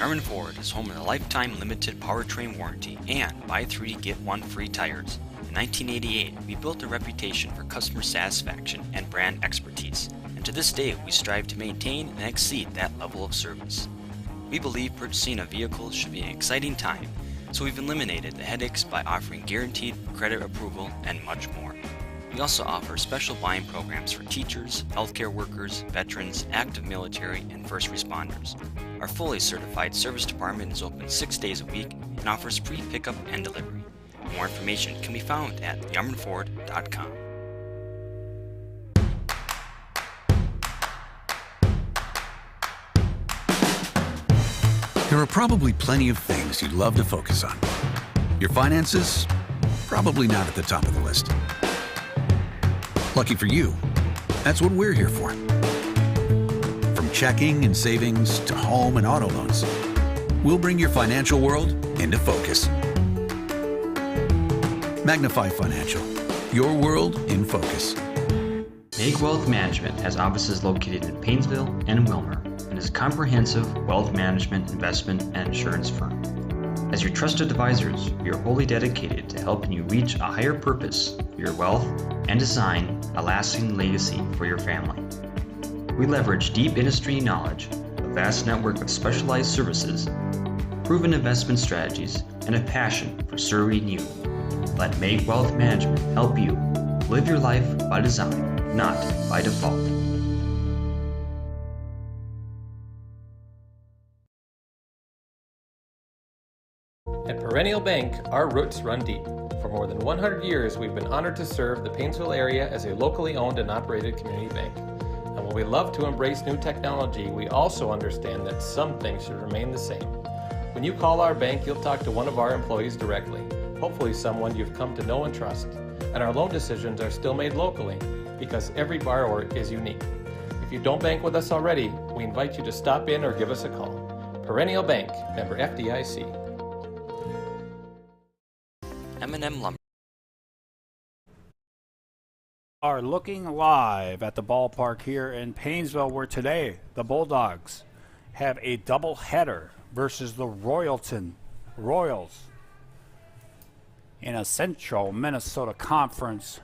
Yarmouth Ford is home of the lifetime limited powertrain warranty and buy 3 get 1 free tires. In 1988, we built a reputation for customer satisfaction and brand expertise, and to this day we strive to maintain and exceed that level of service. We believe purchasing a vehicle should be an exciting time, so we've eliminated the headaches by offering guaranteed credit approval and much more. We also offer special buying programs for teachers, healthcare workers, veterans, active military, and first responders. Our fully certified service department is open 6 days a week and offers free pickup and delivery. More information can be found at yarmouthford.com. There are probably plenty of things you'd love to focus on. Your finances? Probably not at the top of the list. Lucky for you, that's what we're here for. From checking and savings to home and auto loans, we'll bring your financial world into focus. Magnify Financial, your world in focus. Make Wealth Management has offices located in Paynesville and Wilmer and is a comprehensive wealth management, investment, and insurance firm. As your trusted advisors, we are wholly dedicated to helping you reach a higher purpose for your wealth and design a lasting legacy for your family. We leverage deep industry knowledge, a vast network of specialized services, proven investment strategies, and a passion for serving you. Let Make Wealth Management help you live your life by design, not by default. At Perennial Bank, our roots run deep. For more than 100 years, we've been honored to serve the Paynesville area as a locally owned and operated community bank. And while we love to embrace new technology, we also understand that some things should remain the same. When you call our bank, you'll talk to one of our employees directly, hopefully someone you've come to know and trust. And our loan decisions are still made locally because every borrower is unique. If you don't bank with us already, we invite you to stop in or give us a call. Perennial Bank, member FDIC. M&M Lumber Are looking live at the ballpark here in Paynesville, where today the Bulldogs have a doubleheader versus the Royalton Royals in a Central Minnesota Conference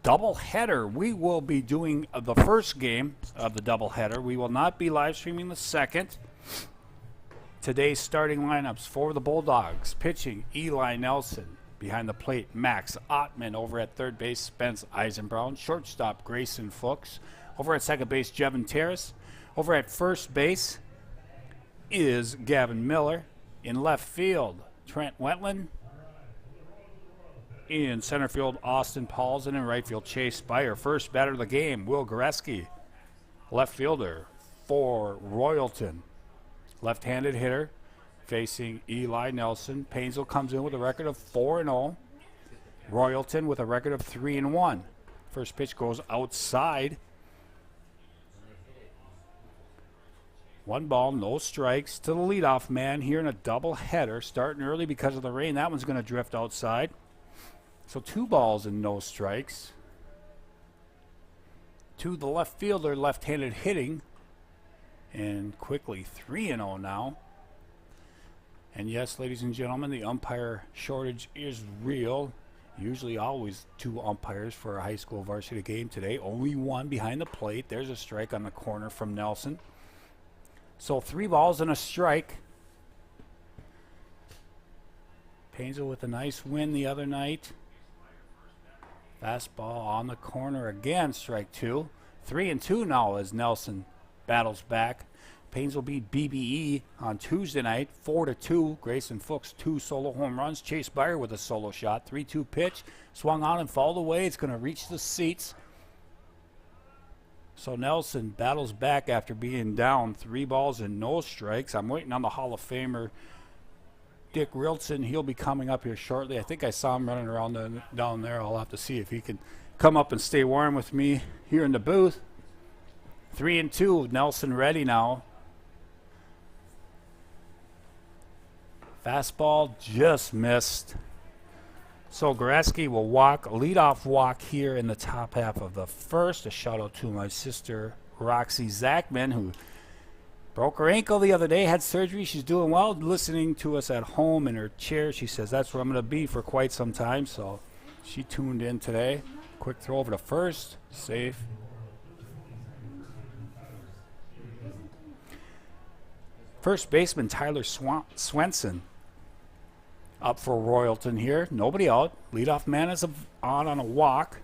doubleheader. We will be doing the first game of the doubleheader. We will not be live streaming the second. Today's starting lineups for the Bulldogs: pitching Eli Nelson. Behind the plate, Max Ottman. Over at third base, Spence Eisenbrown. Shortstop, Grayson Fuchs. Over at second base, Jevin Terrace. Over at first base is Gavin Miller. In left field, Trent Wetland. In center field, Austin Pauls. And in right field, Chase Spire. First batter of the game, Will Goreski. Left fielder for Royalton. Left-handed hitter facing Eli Nelson. Paynesville comes in with a record of 4-0. Royalton with a record of 3-1. First pitch goes outside. 1 ball, no strikes to the leadoff man here in a doubleheader. Starting early because of the rain. That one's going to drift outside. So 2 balls and no strikes. To the left fielder, left-handed hitting. And quickly 3-0 now. And yes, ladies and gentlemen, the umpire shortage is real. Usually always 2 umpires for a high school varsity game. Today, only 1 behind the plate. There's a strike on the corner from Nelson. So 3 balls and a strike. Paynesville with a nice win the other night. Fastball on the corner again, strike 2. 3-2 now as Nelson battles back. Paynesville beat BBE on Tuesday night, 4-2. Grayson Fuchs, 2 solo home runs. Chase Spire with a solo shot. 3-2 pitch. Swung on and fouled away. It's going to reach the seats. So Nelson battles back after being down 3 balls and no strikes. I'm waiting on the Hall of Famer, Dick Rilson. He'll be coming up here shortly. I think I saw him running around down there. I'll have to see if he can come up and stay warm with me here in the booth. 3-2. Nelson ready now. Fastball just missed. So Goreski will walk, a leadoff walk here in the top half of the first. A shout out to my sister Roxy Zachman, who Broke her ankle the other day, had surgery. She's doing well, listening to us at home in her chair. She says that's where I'm going to be for quite some time, so she tuned in today. Quick throw over to first, safe. First baseman Tyler Swenson up for Royalton here. Nobody out. Leadoff man is on a walk.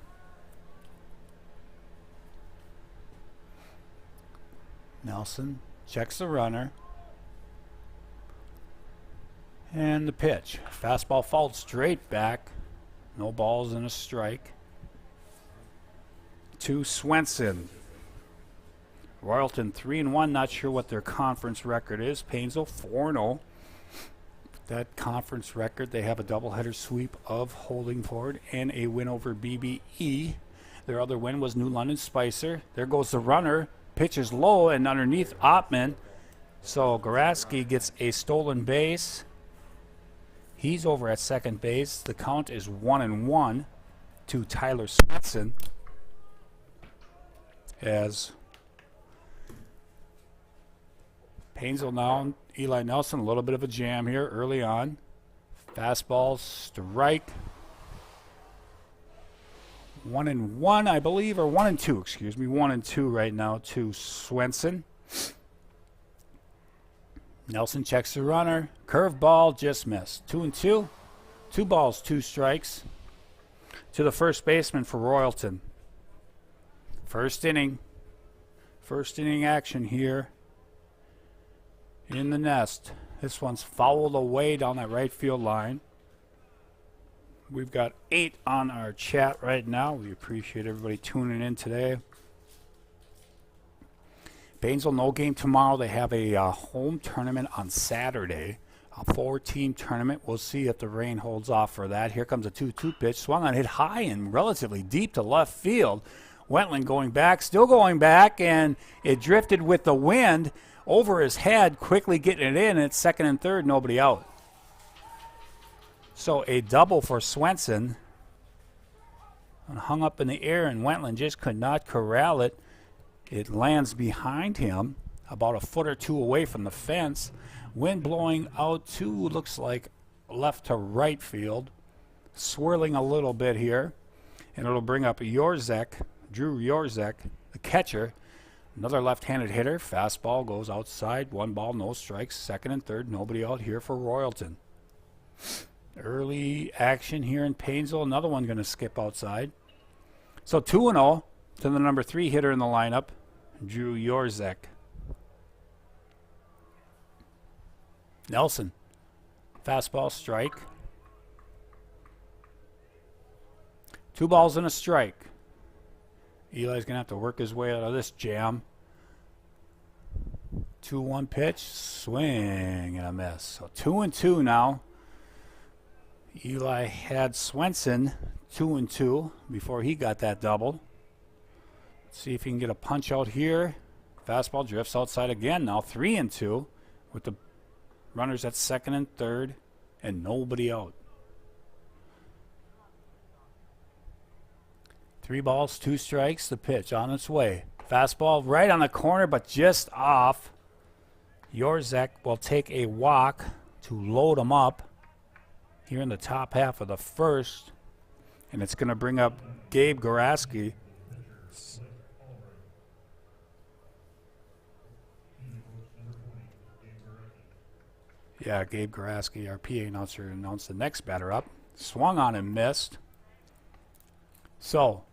Nelson checks the runner. And the pitch. Fastball fouled straight back. No balls and a strike. To Swenson. Royalton 3-1. Not sure what their conference record is. Paynesville 4-0. That conference record, they have a doubleheader sweep of Holding Ford and a win over BBE. Their other win was New London Spicer. There goes the runner. Pitch is low and underneath Ottman. So Garaski gets a stolen base. He's over at second base. The count is 1-1 to Tyler Swenson. As Paynesville now, Eli Nelson, a little bit of a jam here early on. Fastball, strike. 1-1, I believe, or 1-2, excuse me. 1-2 right now to Swenson. Nelson checks the runner. Curveball, just missed. 2-2. 2 balls, 2 strikes. To the first baseman for Royalton. First inning. First inning action here in the nest. This one's fouled away down that right field line. We've got 8 on our chat right now. We appreciate everybody tuning in today. Paynesville no game tomorrow. They have a home tournament on Saturday. A 4-team tournament. We'll see if the rain holds off for that. Here comes a 2-2 pitch. Swung on, hit high and relatively deep to left field. Wentland going back, still going back, and it drifted with the wind over his head, quickly getting it in. It's second and third, nobody out. So a double for Swenson. And hung up in the air, and Wentland just could not corral it. It lands behind him, about a foot or two away from the fence. Wind blowing out to, looks like, left to right field. Swirling a little bit here. And it'll bring up Yorzek, Drew Yorzek, the catcher. Another left-handed hitter. Fastball goes outside. 1 ball, no strikes. Second and third, nobody out here for Royalton. Early action here in Paynesville. Another one going to skip outside. So 2-0 to the number 3 hitter in the lineup, Drew Yorzek. Nelson. Fastball strike. 2 balls and a strike. Eli's going to have to work his way out of this jam. 2-1 pitch. Swing and a miss. So 2-2 now. Eli had Swenson 2-2 before he got that double. Let's see if he can get a punch out here. Fastball drifts outside again now. 3-2 with the runners at second and third and nobody out. 3 balls, 2 strikes. The pitch on its way. Fastball right on the corner, but just off. Yorzek will take a walk to load him up here in the top half of the first. And it's going to bring up Gabe Garaski. Yeah, Gabe Garaski, our PA announcer, announced the next batter up. Swung on and missed. So,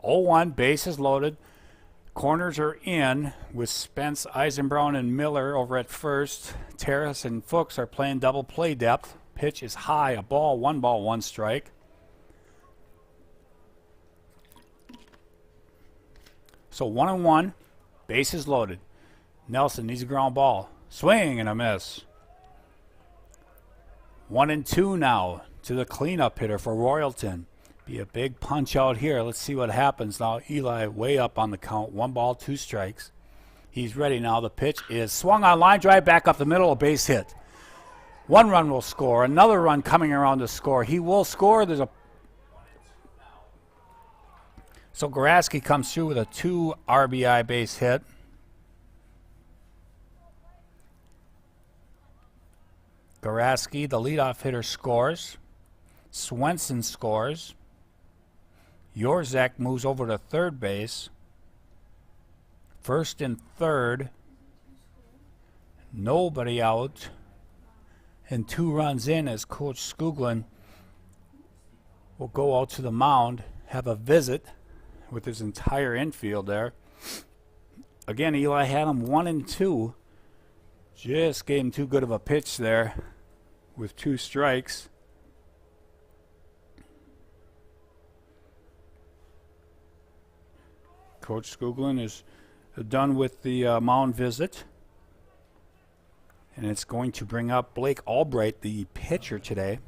0-1, bases loaded. Corners are in with Spence, Eisenbrown, and Miller over at first. Terrace and Fuchs are playing double play depth. Pitch is high, a ball, 1 ball, 1 strike. So 1-1, bases loaded. Nelson needs a ground ball. Swing and a miss. 1-2 now to the cleanup hitter for Royalton. Be a big punch out here. Let's see what happens now. Eli way up on the count. 1 ball, 2 strikes. He's ready now. The pitch is swung on, line drive back up the middle, a base hit. 1 run will score. Another run coming around to score. He will score. There's a So Garaski comes through with a 2 RBI base hit. Garaski, the leadoff hitter, scores. Swenson scores. Yorzak moves over to third base. First and third. Nobody out. And 2 runs in as Coach Skuglin will go out to the mound, have a visit with his entire infield there. Again, Eli had him 1-2. Just gave him too good of a pitch there with 2 strikes. Coach Skuglin is done with the mound visit. And it's going to bring up Blake Albright, the pitcher today.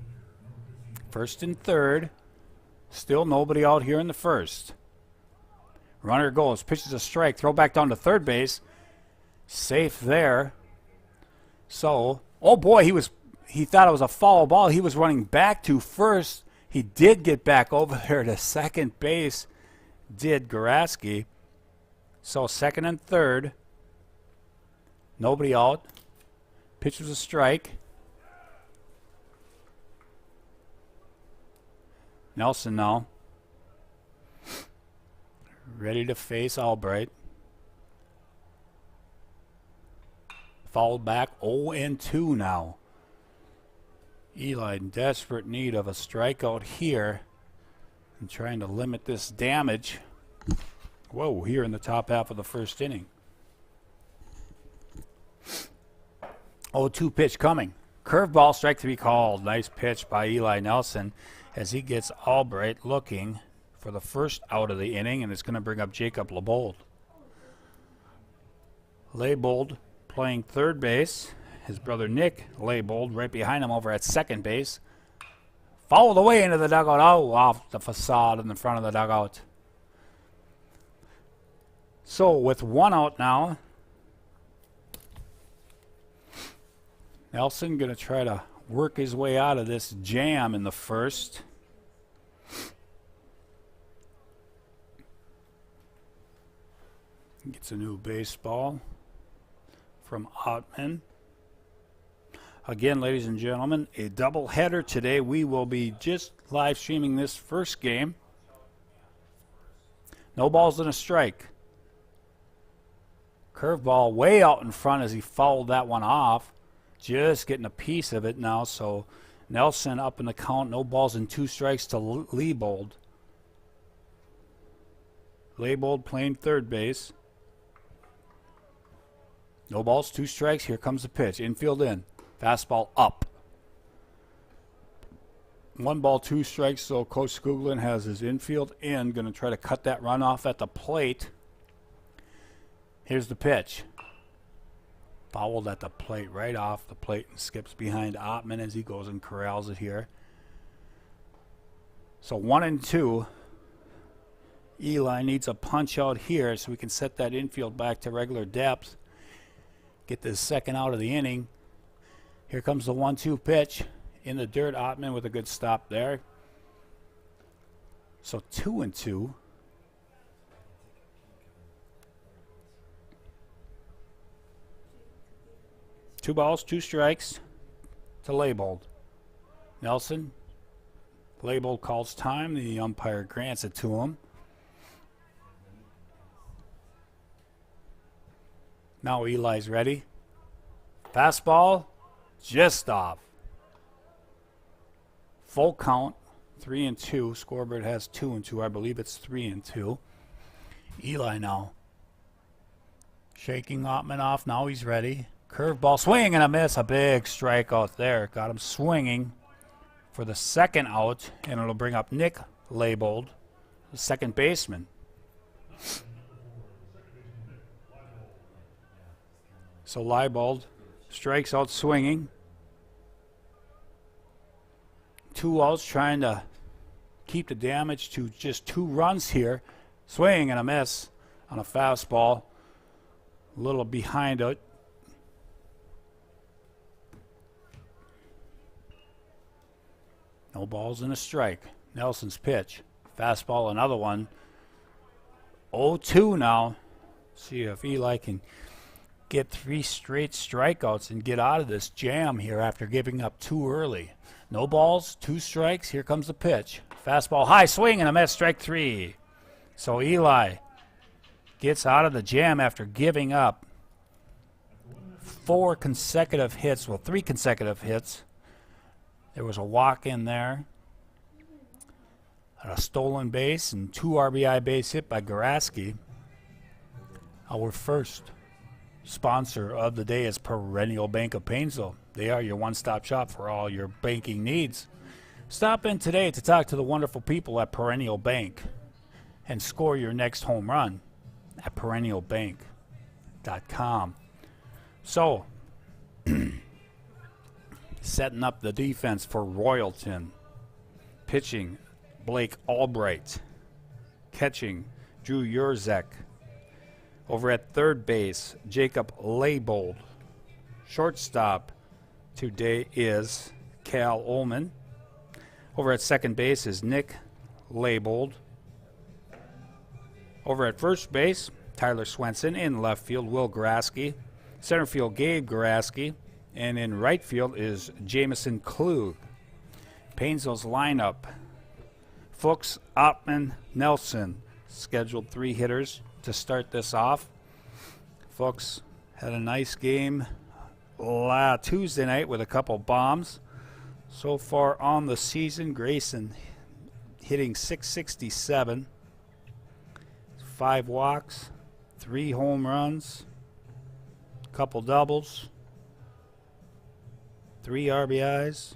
First and third. Still nobody out here in the first. Runner goes, pitches a strike, throw back down to third base. Safe there. So, oh boy, he thought it was a foul ball. He was running back to first. He did get back over there to second base, did Garaski. So second and third. Nobody out. Pitch was a strike. Nelson now. Ready to face Albright. Fouled back 0-2 now. Eli in desperate need of a strikeout here and trying to limit this damage. Whoa, here in the top half of the first inning. 0-2 pitch coming. Curveball, strike to be called. Nice pitch by Eli Nelson as he gets Albright looking for the first out of the inning, and it's going to bring up Jacob Lebold. Lebold playing third base. His brother Nick Lebold right behind him over at second base. Fouled away into the dugout. Oh, off the facade in the front of the dugout. So with 1 out now, Nelson going to try to work his way out of this jam in the first. Gets a new baseball from Ottman. Again, ladies and gentlemen, a doubleheader today. We will be just live streaming this first game. No balls and a strike. Curveball way out in front as he fouled that one off. Just getting a piece of it now. So Nelson up in the count. No balls and 2 strikes to Lebold. Lebold playing third base. No balls, 2 strikes. Here comes the pitch. Infield in. Fastball up. 1 ball, 2 strikes. So Coach Skuglin has his infield in. Going to try to cut that run off at the plate. Here's the pitch. Fouled at the plate, right off the plate, and skips behind Ottman as he goes and corrals it here. So 1-2. Eli needs a punch out here so we can set that infield back to regular depth. Get this second out of the inning. Here comes the 1-2 pitch in the dirt. Ottman with a good stop there. So 2-2. Two balls, 2 strikes to Lebold. Nelson. Lebold calls time. The umpire grants it to him. Now Eli's ready. Fastball, just off. Full count, 3-2. Scoreboard has 2-2. I believe it's 3-2. Eli now. Shaking Ottman off. Now he's ready. Curveball, swing and a miss. A big strikeout there. Got him swinging for the second out, and it'll bring up Nick Lebold, the second baseman. So Lebold strikes out swinging. 2 outs, trying to keep the damage to just 2 runs here. Swing and a miss on a fastball. A little behind it. No balls and a strike. Nelson's pitch. Fastball, another one. 0-2 now. See if Eli can get 3 straight strikeouts and get out of this jam here after giving up 2 early. No balls, 2 strikes. Here comes the pitch. Fastball, high swing, and I'm at strike 3. So Eli gets out of the jam after giving up 3 consecutive hits. There was a walk in there, a stolen base, and 2 RBI base hit by Garaski. Our first sponsor of the day is Perennial Bank of Paynesville. They are your one-stop shop for all your banking needs. Stop in today to talk to the wonderful people at Perennial Bank and score your next home run at perennialbank.com. So, setting up the defense for Royalton. Pitching, Blake Albright. Catching, Drew Yurzek. Over at third base, Jacob Leibold. Shortstop today is Cal Ullman. Over at second base is Nick Leibold. Over at first base, Tyler Swenson. In left field, Will Garaski. Center field, Gabe Garaski. And in right field is Jamison Klug. Paynesville's lineup: Fuchs, Ottman, Nelson. Scheduled 3 hitters to start this off. Fuchs had a nice game Tuesday night with a couple bombs. So far on the season, Grayson hitting .667, 5 walks, 3 home runs, couple doubles, 3 RBIs.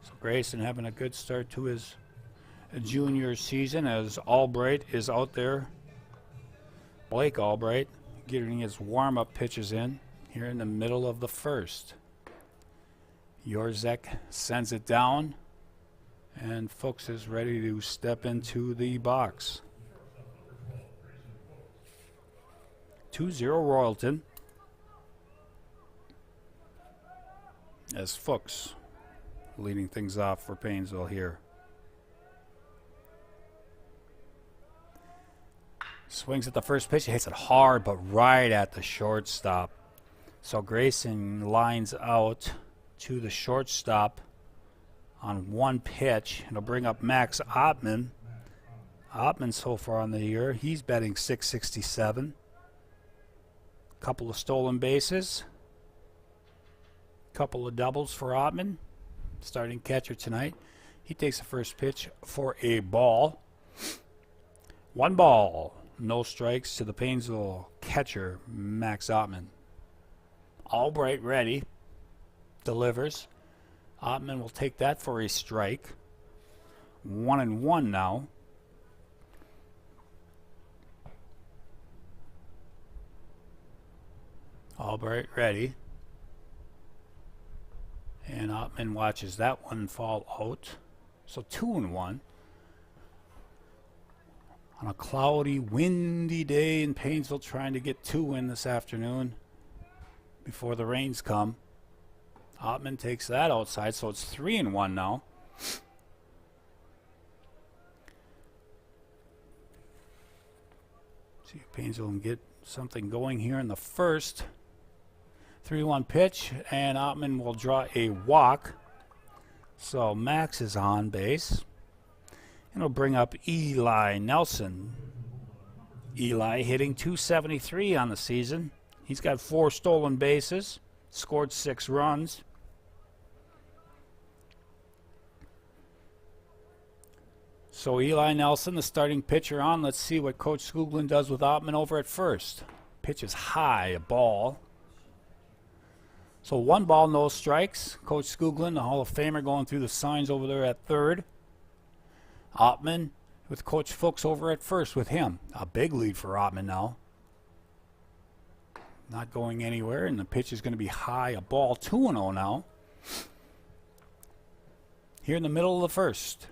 So Grayson having a good start to his junior season as Albright is out there. Blake Albright getting his warm-up pitches in here in the middle of the first. Yurzek sends it down, and Fuchs is ready to step into the box. 2-0 Royalton as Fuchs leading things off for Paynesville here. Swings at the first pitch, hits it hard, but right at the shortstop. So Grayson lines out to the shortstop on 1 pitch. It'll bring up Max Ottman. Ottman so far on the year, he's batting .667. Couple of stolen bases. Couple of doubles for Ottman. Starting catcher tonight. He takes the first pitch for a ball. 1 ball. No strikes to the Paynesville catcher, Max Ottman. Albright ready. Delivers. Ottman will take that for a strike. 1-1 now. Albright ready. And Ottman watches that one fall out. So 2-1. On a cloudy, windy day in Paynesville, trying to get 2 in this afternoon before the rains come. Ottman takes that outside, so it's 3-1 now. See if Paynesville can get something going here in the first. 3-1 pitch, and Ottman will draw a walk. So Max is on base. And it'll bring up Eli Nelson. Eli hitting .273 on the season. He's got 4 stolen bases, scored 6 runs. So Eli Nelson, the starting pitcher on. Let's see what Coach Skoglund does with Ottman over at first. Pitch is high, a ball. So 1 ball, no strikes. Coach Skoglund, the Hall of Famer, going through the signs over there at third. Ottman with Coach Fuchs over at first with him. A big lead for Ottman now. Not going anywhere, and the pitch is going to be high, a ball. 2-0 now. Here in the middle of the first.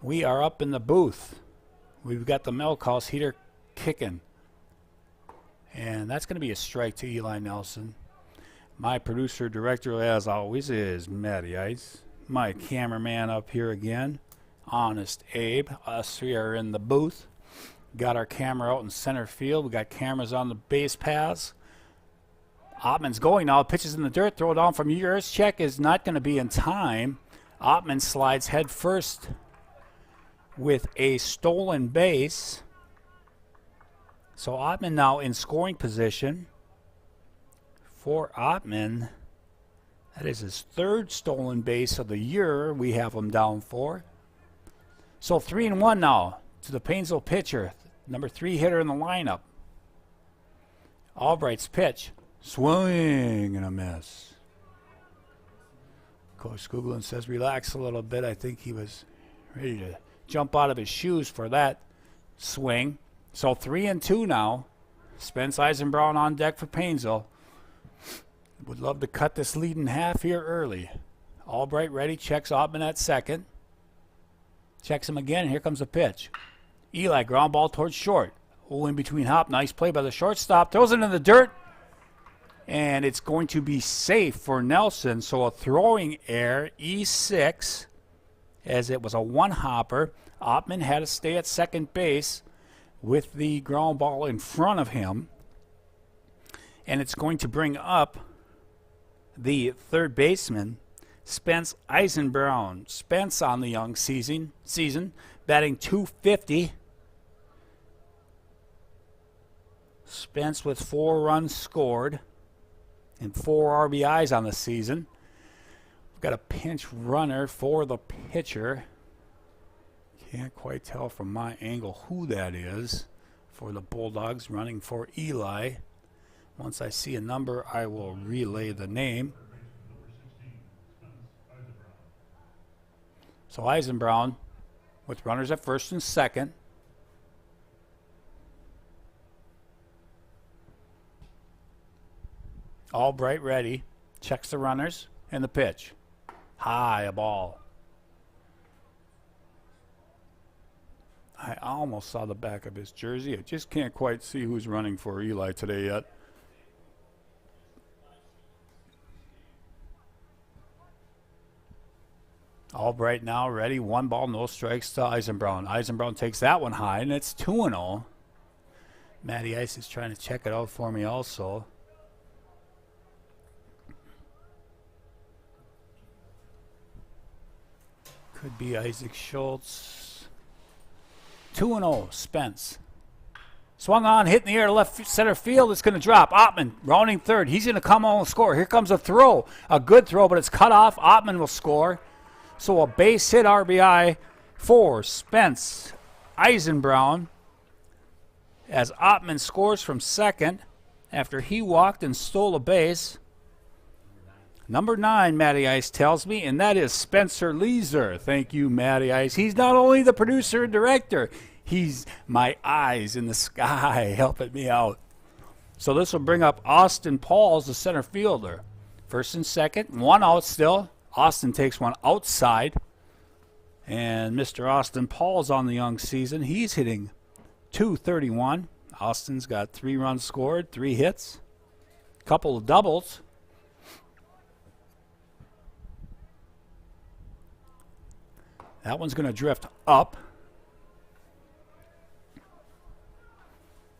We are up in the booth. We've got the milk house heater kicking. And that's going to be a strike to Eli Nelson. My producer, director, as always, is Matty Ice. My cameraman up here again, Honest Abe. Us 3 are in the booth. Got our camera out in center field. We got cameras on the base paths. Ottman's going now. Pitches in the dirt. Throw down from Yurchek is not going to be in time. Ottman slides head first with a stolen base. So Ottman now in scoring position. For Ottman, that is his third stolen base of the year we have him down for. So 3-1 now to the Paynesville pitcher, number 3 hitter in the lineup. Albright's pitch. Swing and a miss. Coach Skoglund says relax a little bit. I think he was ready to jump out of his shoes for that swing. So 3-2 now. Spence Eisenbrown on deck for Paynesville. Would love to cut this lead in half here early. Albright ready. Checks Ottman at second. Checks him again. Here comes the pitch. Eli ground ball towards short. Oh, in between hop. Nice play by the shortstop. Throws it in the dirt. And it's going to be safe for Nelson. So a throwing error, E6, as it was a one-hopper. Ottman had to stay at second base with the ground ball in front of him. And it's going to bring up the third baseman, Spence Eisenbrown. Spence on the young season batting .250. Spence with 4 runs scored and 4 RBIs on the season. We've got a pinch runner for the pitcher. Can't quite tell from my angle who that is for the Bulldogs, running for Eli. Once I see a number, I will relay the name. So Eisenbrown with runners at first and second. Albright ready. Checks the runners and the pitch. High, a ball. I almost saw the back of his jersey. I just can't quite see who's running for Eli today yet. Albright now ready. 1 ball, no strikes to Eisenbrown. Eisenbrown takes that one high, and it's 2-0. Matty Ice is trying to check it out for me also. Could be Isaac Schultz. 2-0, Spence. Swung on, hit in the air to left center field. It's going to drop. Ottman rounding third. He's going to come on and score. Here comes a throw. A good throw, but it's cut off. Ottman will score. So a base hit RBI for Spence Eisenbrown as Ottman scores from second after he walked and stole a base. Number 9, Matty Ice tells me, and that is Spencer Leeser. Thank you, Matty Ice. He's not only the producer and director, he's my eyes in the sky helping me out. So this will bring up Austin Pauls, the center fielder. First and second, 1 out still. Austin takes one outside. And Mr. Austin Pauls on the young season, he's hitting .231. Austin's got 3 runs scored, 3 hits, couple of doubles. That one's going to drift up.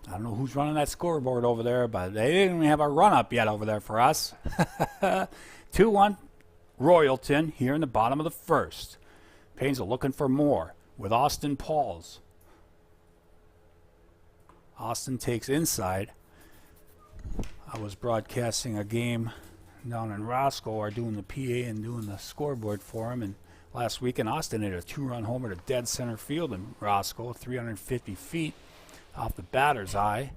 I don't know who's running that scoreboard over there, but they didn't even have a run-up yet over there for us. 2-1 Royalton here in the bottom of the first. Paynesville looking for more with Austin Pauls. Austin takes inside. I was broadcasting a game down in Roscoe, or doing the PA and doing the scoreboard for him, and last week in Austin hit a 2-run homer to dead center field in Roscoe, 350 feet off the batter's eye.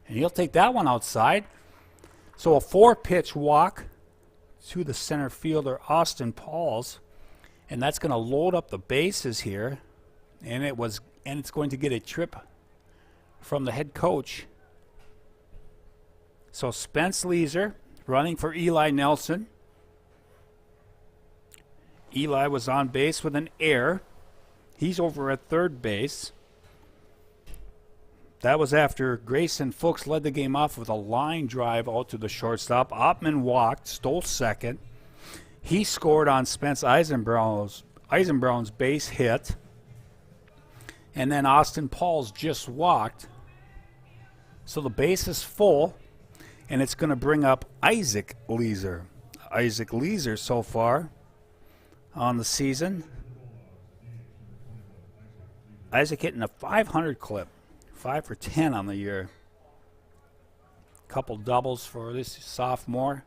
And he'll take that one outside. So a 4-pitch walk to the center fielder, Austin Pauls. And that's going to load up the bases here. And it's going to get a trip from the head coach. So Spence Leeser running for Eli Nelson. Eli was on base with an error. He's over at third base. That was after Grayson Fuchs led the game off with a line drive out to the shortstop. Ottman walked, stole second. He scored on Spence Eisenbrown's base hit. And then Austin Pauls just walked. So the base is full, and it's going to bring up Isaac Leeser. Isaac Leeser so far on the season. Isaac hitting a 500 clip. 5 for 10 on the year. Couple doubles for this sophomore.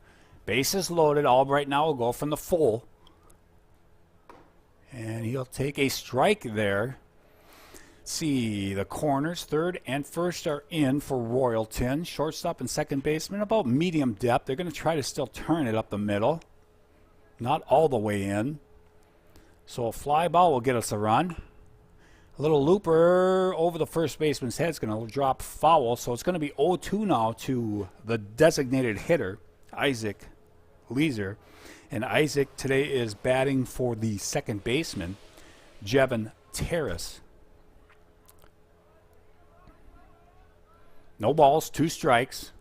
Bases loaded. Albright now will go from the full. And he'll take a strike there. See, the corners, third and first are in for Royalton. Shortstop and second baseman about medium depth. They're going to try to still turn it up the middle. Not all the way in. So a fly ball will get us a run. A little looper over the first baseman's head is going to drop foul. So it's going to be 0-2 now to the designated hitter, Isaac Leeser. And Isaac today is batting for the second baseman, Jevin Terrace. No balls, 2 strikes.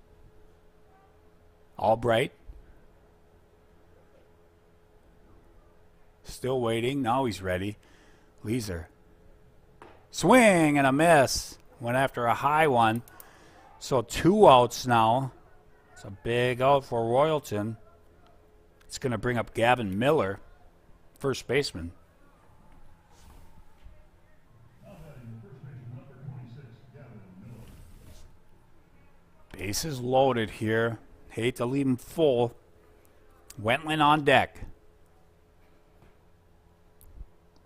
Albright. Still waiting. Now he's ready. Leeser. Swing and a miss. Went after a high one. So 2 outs now. It's a big out for Royalton. It's going to bring up Gavin Miller, first baseman. Bases loaded here. Hate to leave him full. Wentland on deck.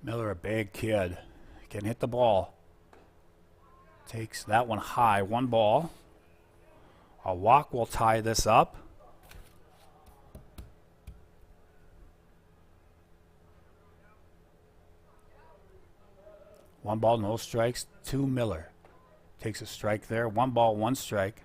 Miller, a big kid. Can hit the ball. Takes that one high. 1 ball. A walk will tie this up. One ball, no strikes. 2 Miller. Takes a strike there. 1 ball, 1 strike.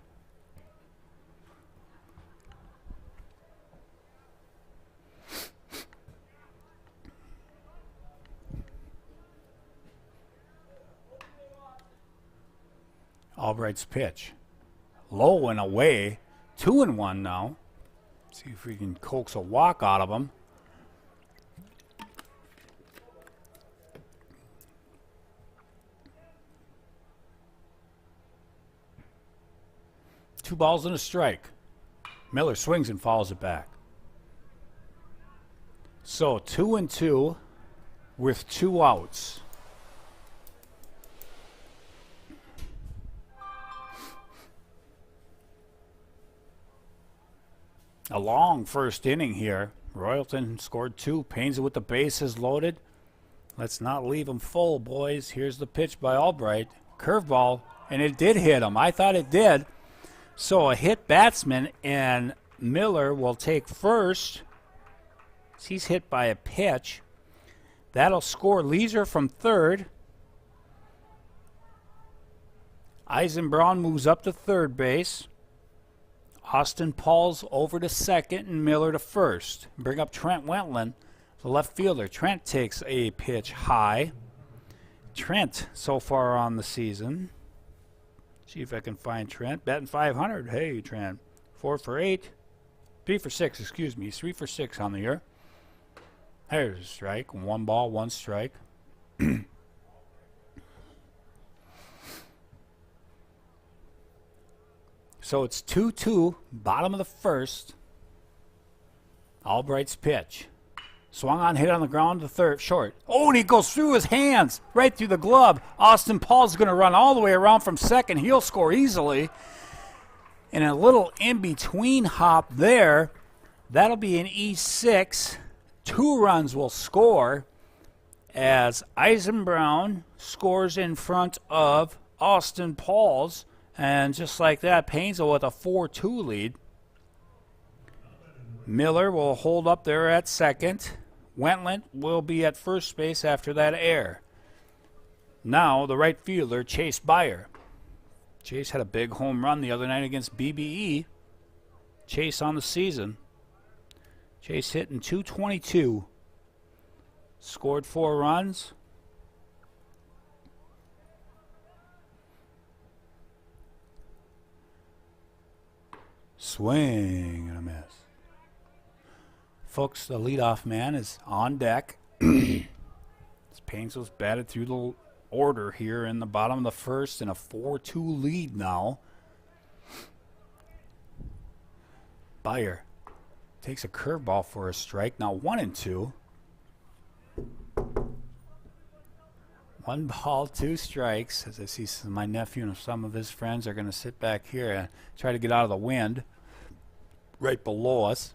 Albright's pitch. Low and away. 2-1 now. See if we can coax a walk out of him. Two balls and a strike. Miller swings and fouls it back. So 2-2 with 2 outs. A long first inning here. Royalton scored 2. Paynesville with the bases loaded. Let's not leave them full, boys. Here's the pitch by Albright. Curveball, and it did hit him. I thought it did. So a hit batsman, and Miller will take first. He's hit by a pitch. That'll score Leeser from third. Eisenbraun moves up to third base. Austin Pauls over to second and Miller to first. Bring up Trent Wentland, the left fielder. Trent takes a pitch high. Trent so far on the season. See if I can find Trent. Batting 500. Hey, Trent. 4 for 8. 3 for 6, excuse me. 3 for 6 on the year. There's a strike. 1 ball, 1 strike. So it's 2-2, bottom of the first. Albright's pitch. Swung on, hit on the ground to third, short. Oh, and he goes through his hands, right through the glove. Austin Paul's going to run all the way around from second. He'll score easily. And a little in-between hop there. That'll be an E6. 2 runs will score as Eisenbraun scores in front of Austin Pauls. And just like that, Paynesville with a 4-2 lead. Miller will hold up there at second. Wentland will be at first base after that error. Now the right fielder, Chase Byer. Chase had a big home run the other night against BBE. Chase on the season. Chase hitting .222. Scored 4 runs. Swing and a miss. Folks, the leadoff man is on deck. Paynesville's batted through the order here in the bottom of the first and a 4-2 lead now. Bayer takes a curveball for a strike. Now 1-2. 1 ball, 2 strikes. As I see my nephew and some of his friends are going to sit back here and try to get out of the wind right below us.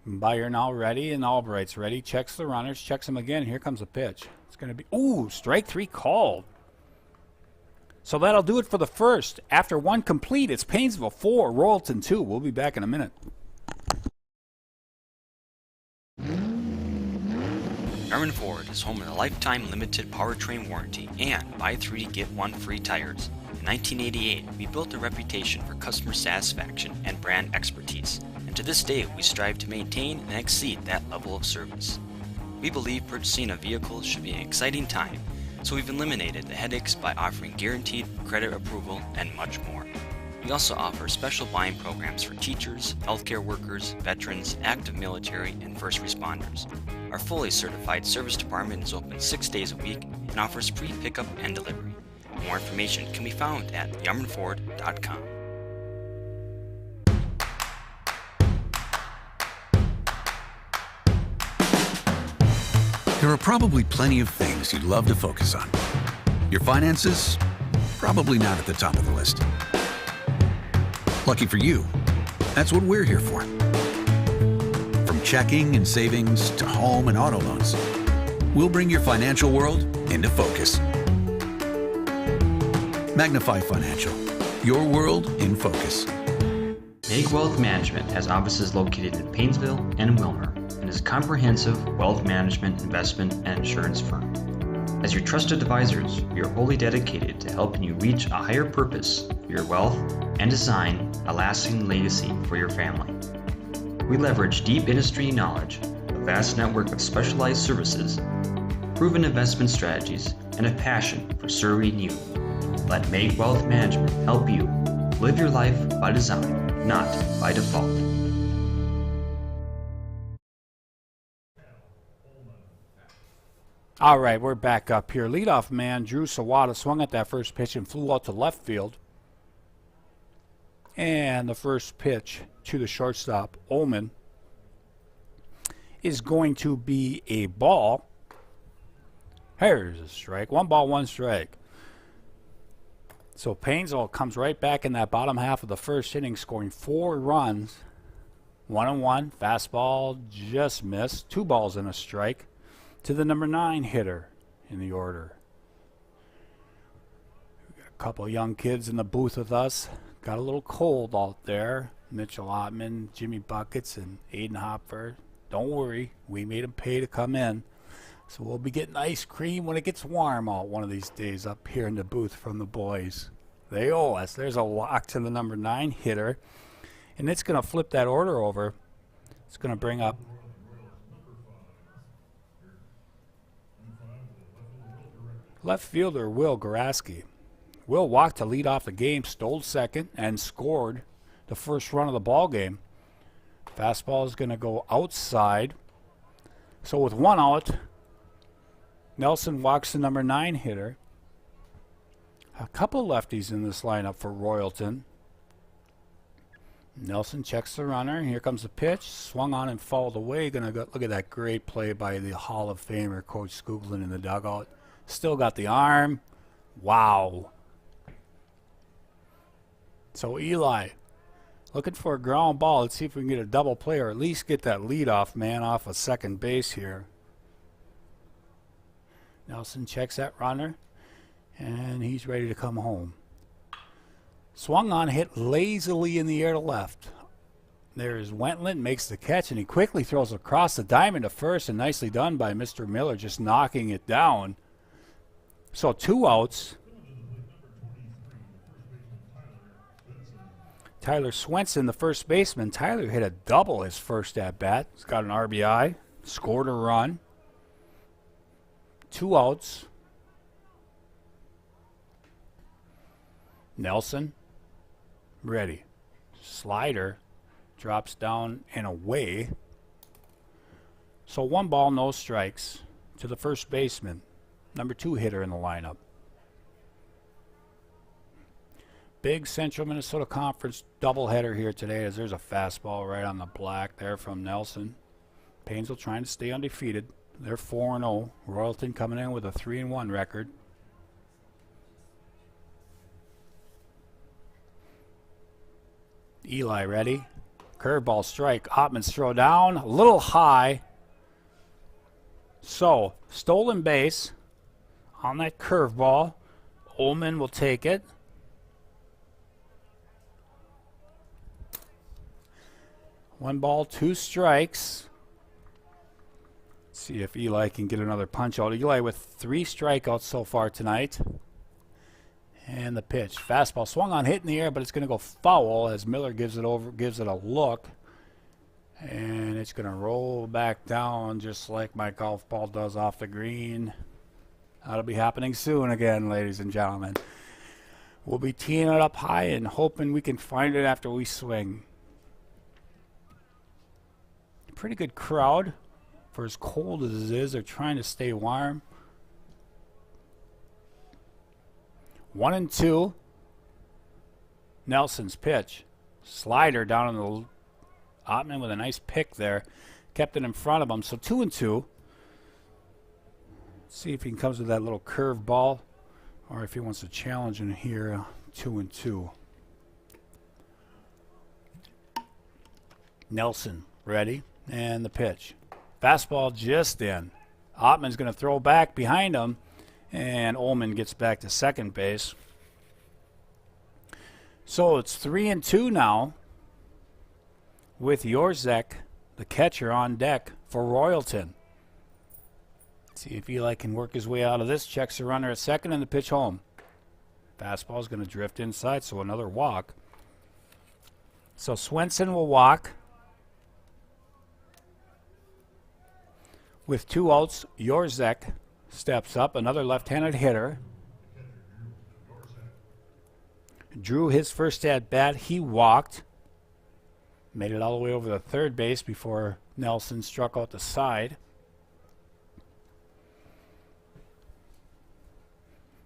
Bayer now ready, and Albright's ready. Checks the runners, checks them again. Here comes a pitch. It's going to be, strike 3 called. So that'll do it for the first. After 1 complete, it's Paynesville 4, Royalton 2. We'll be back in a minute. Yarmouth Ford is home of the lifetime limited powertrain warranty and buy 3 get 1 free tires. In 1988, we built a reputation for customer satisfaction and brand expertise, and to this day we strive to maintain and exceed that level of service. We believe purchasing a vehicle should be an exciting time, so we've eliminated the headaches by offering guaranteed credit approval and much more. We also offer special buying programs for teachers, healthcare workers, veterans, active military, and first responders. Our fully certified service department is open 6 days a week and offers free pickup and delivery. More information can be found at yarmouthford.com. There are probably plenty of things you'd love to focus on. Your finances? Probably not at the top of the list. Lucky for you, that's what we're here for. From checking and savings to home and auto loans, we'll bring your financial world into focus. Magnify Financial, your world in focus. Make Wealth Management has offices located in Paynesville and Wilmer and is a comprehensive wealth management, investment, and insurance firm. As your trusted advisors, we are wholly dedicated to helping you reach a higher purpose for your wealth and design a lasting legacy for your family. We leverage deep industry knowledge, a vast network of specialized services, proven investment strategies, and a passion for serving you. Let Make Wealth Management help you live your life by design, not by default. All right, we're back up here. Leadoff man Drew Sawada swung at that first pitch and flew out to left field. And the first pitch to the shortstop, Ullman, is going to be a ball. Here's a strike. 1 ball, 1 strike. So Paynesville comes right back in that bottom half of the first inning, scoring 4 runs. 1-1. Fastball just missed. 2 balls and a strike to the number 9 hitter in the order. We got a couple of young kids in the booth with us. Got a little cold out there. Mitchell Ottman, Jimmy Buckets, and Aiden Hopper. Don't worry, we made them pay to come in. So we'll be getting ice cream when it gets warm out one of these days up here in the booth from the boys. They owe us. There's a walk to the number 9 hitter. And it's going to flip that order over. It's going to bring up left fielder Will Garaski. Will walked to lead off the game, stole second, and scored the first run of the ball game. Fastball is going to go outside. So with 1 out, Nelson walks the number 9 hitter. A couple lefties in this lineup for Royalton. Nelson checks the runner. Here comes the pitch. Swung on and fouled away. Gonna go, look at that great play by the Hall of Famer, Coach Skoglund, in the dugout. Still got the arm. Wow. So Eli looking for a ground ball. Let's see if we can get a double play or at least get that leadoff man off of second base here. Nelson checks that runner, and he's ready to come home. Swung on, hit lazily in the air to left. There's Wentland, makes the catch, and he quickly throws across the diamond to first, and nicely done by Mr. Miller, just knocking it down. So 2 outs. Tyler Swenson, the first baseman. Tyler hit a double his first at-bat. He's got an RBI, scored a run. 2 outs. Nelson, ready. Slider drops down and away. So 1 ball, no strikes to the first baseman. number 2 hitter in the lineup. Big Central Minnesota Conference doubleheader here today, as there's a fastball right on the black there from Nelson. Paynesville trying to stay undefeated. They're 4-0. Royalton coming in with a 3-1 record. Eli ready. Curveball strike. Ottman's throw down. A little high. So, stolen base on that curveball. Ullman will take it. One ball, 2 strikes. Let's see if Eli can get another punch out. Eli with 3 strikeouts so far tonight. And the pitch. Fastball swung on, hit in the air, but it's going to go foul as Miller gives it a look. And it's going to roll back down just like my golf ball does off the green. That'll be happening soon again, ladies and gentlemen. We'll be teeing it up high and hoping we can find it after we swing. Pretty good crowd for as cold as it is. They're trying to stay warm. 1-2. Nelson's pitch. Slider down on the Ottman with a nice pick there. Kept it in front of him. So 2-2. See if he comes with that little curve ball or if he wants to challenge in here. 2-2. Nelson ready. And the pitch. Fastball just in. Ottman's going to throw back behind him. And Ullman gets back to second base. So it's 3-2 now. With Yorzek, the catcher, on deck for Royalton. See if Eli can work his way out of this. Checks the runner at second and the pitch home. Fastball is going to drift inside, so another walk. So Swenson will walk. With 2 outs, Yorzek steps up, another left-handed hitter. Drew his first at-bat. He walked. Made it all the way over the third base before Nelson struck out the side.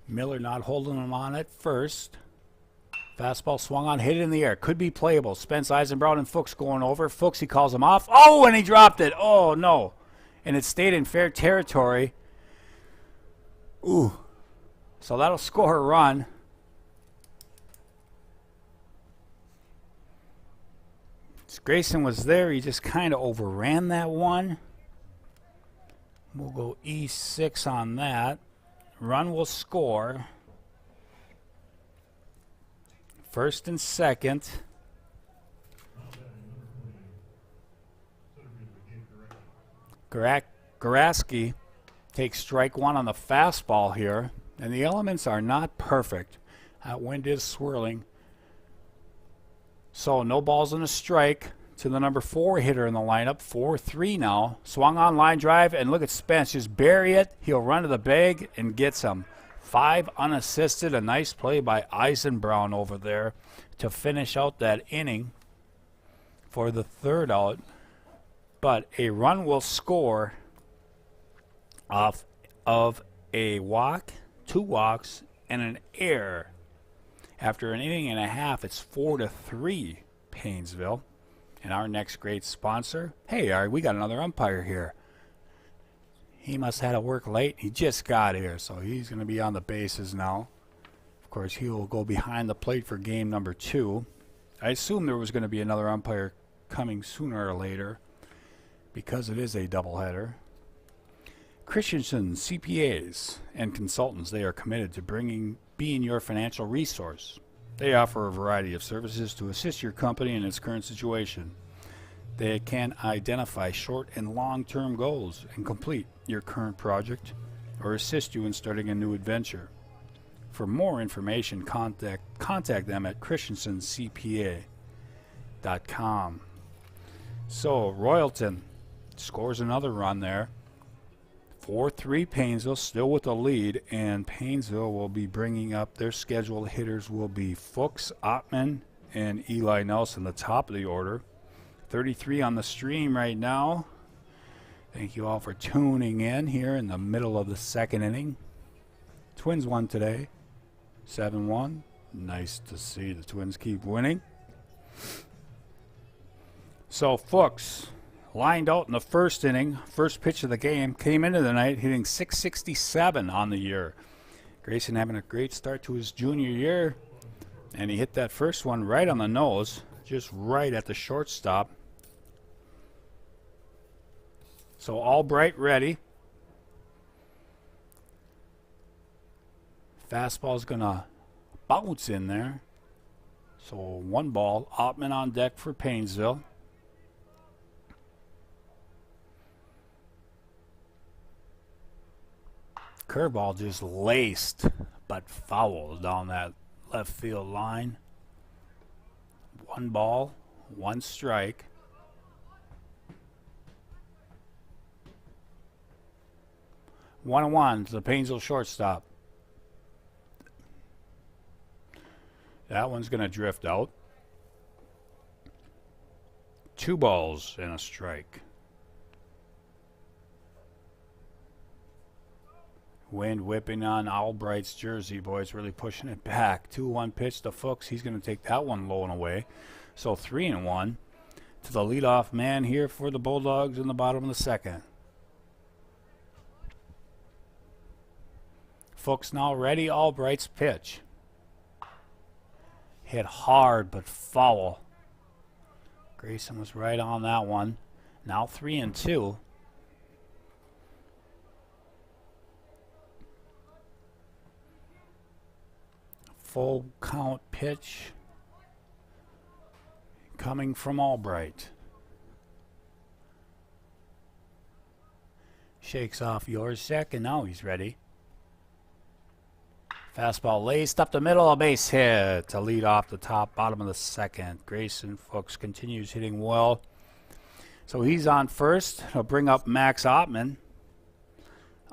Miller not holding him on at first. Fastball swung on, hit it in the air. Could be playable. Spence Eisenbrown and Fuchs going over. Fuchs, he calls him off. Oh, and he dropped it. Oh, no. And it stayed in fair territory. Ooh. So that'll score a run. Grayson was there. He just kind of overran that one. We'll go E6 on that. Run will score. First and second. Garaski takes strike 1 on the fastball here. And the elements are not perfect. That wind is swirling. So no balls and a strike to the number 4 hitter in the lineup. 4-3 now. Swung on, line drive, and look at Spence. Just bury it. He'll run to the bag and get some. 5 unassisted. A nice play by Eisenbrown over there to finish out that inning for the third out. But a run will score off of a walk, 2 walks, and an error. After an inning and a half, it's 4-3 Paynesville. And our next great sponsor, hey, we got another umpire here. He must have had to work late. He just got here, so he's going to be on the bases now. Of course, he will go behind the plate for game number 2. I assumed there was going to be another umpire coming sooner or later because it is a doubleheader. Christensen CPAs and consultants, they are committed to being your financial resource. They offer a variety of services to assist your company in its current situation. They can identify short and long-term goals and complete your current project or assist you in starting a new adventure. For more information, contact them at christensencpa.com. So Royalton scores another run there. 4-3 Paynesville, still with the lead, and Paynesville will be bringing up their scheduled hitters will be Fuchs, Ottman, and Eli Nelson, the top of the order. 33 on the stream right now. Thank you all for tuning in here in the middle of the second inning. Twins won today, 7-1. Nice to see the Twins keep winning. So Fuchs lined out in the first inning, first pitch of the game, came into the night hitting .667 on the year. Grayson having a great start to his junior year, and he hit that first one right on the nose, just right at the shortstop. So Albright ready. Fastball's gonna bounce in there. So 1 ball, Ottman on deck for Paynesville. Curveball just laced, but foul down that left field line. 1 ball, 1 strike. One and one to the Paynesville shortstop. That one's going to drift out. 2 balls and a strike. Wind whipping on Albright's jersey, boys, really pushing it back. 2-1 pitch to Fuchs. He's going to take that one low and away. So 3-1 to the leadoff man here for the Bulldogs in the bottom of the second. Fuchs now ready. Albright's pitch. Hit hard but foul. Grayson was right on that one. Now 3-2. Full count pitch coming from Albright. Shakes off Yorsek, and now he's ready. Fastball laced up the middle, a base hit to lead off the top bottom of the second. Grayson Fuchs continues hitting well. So he's on first. He'll bring up Max Ottman.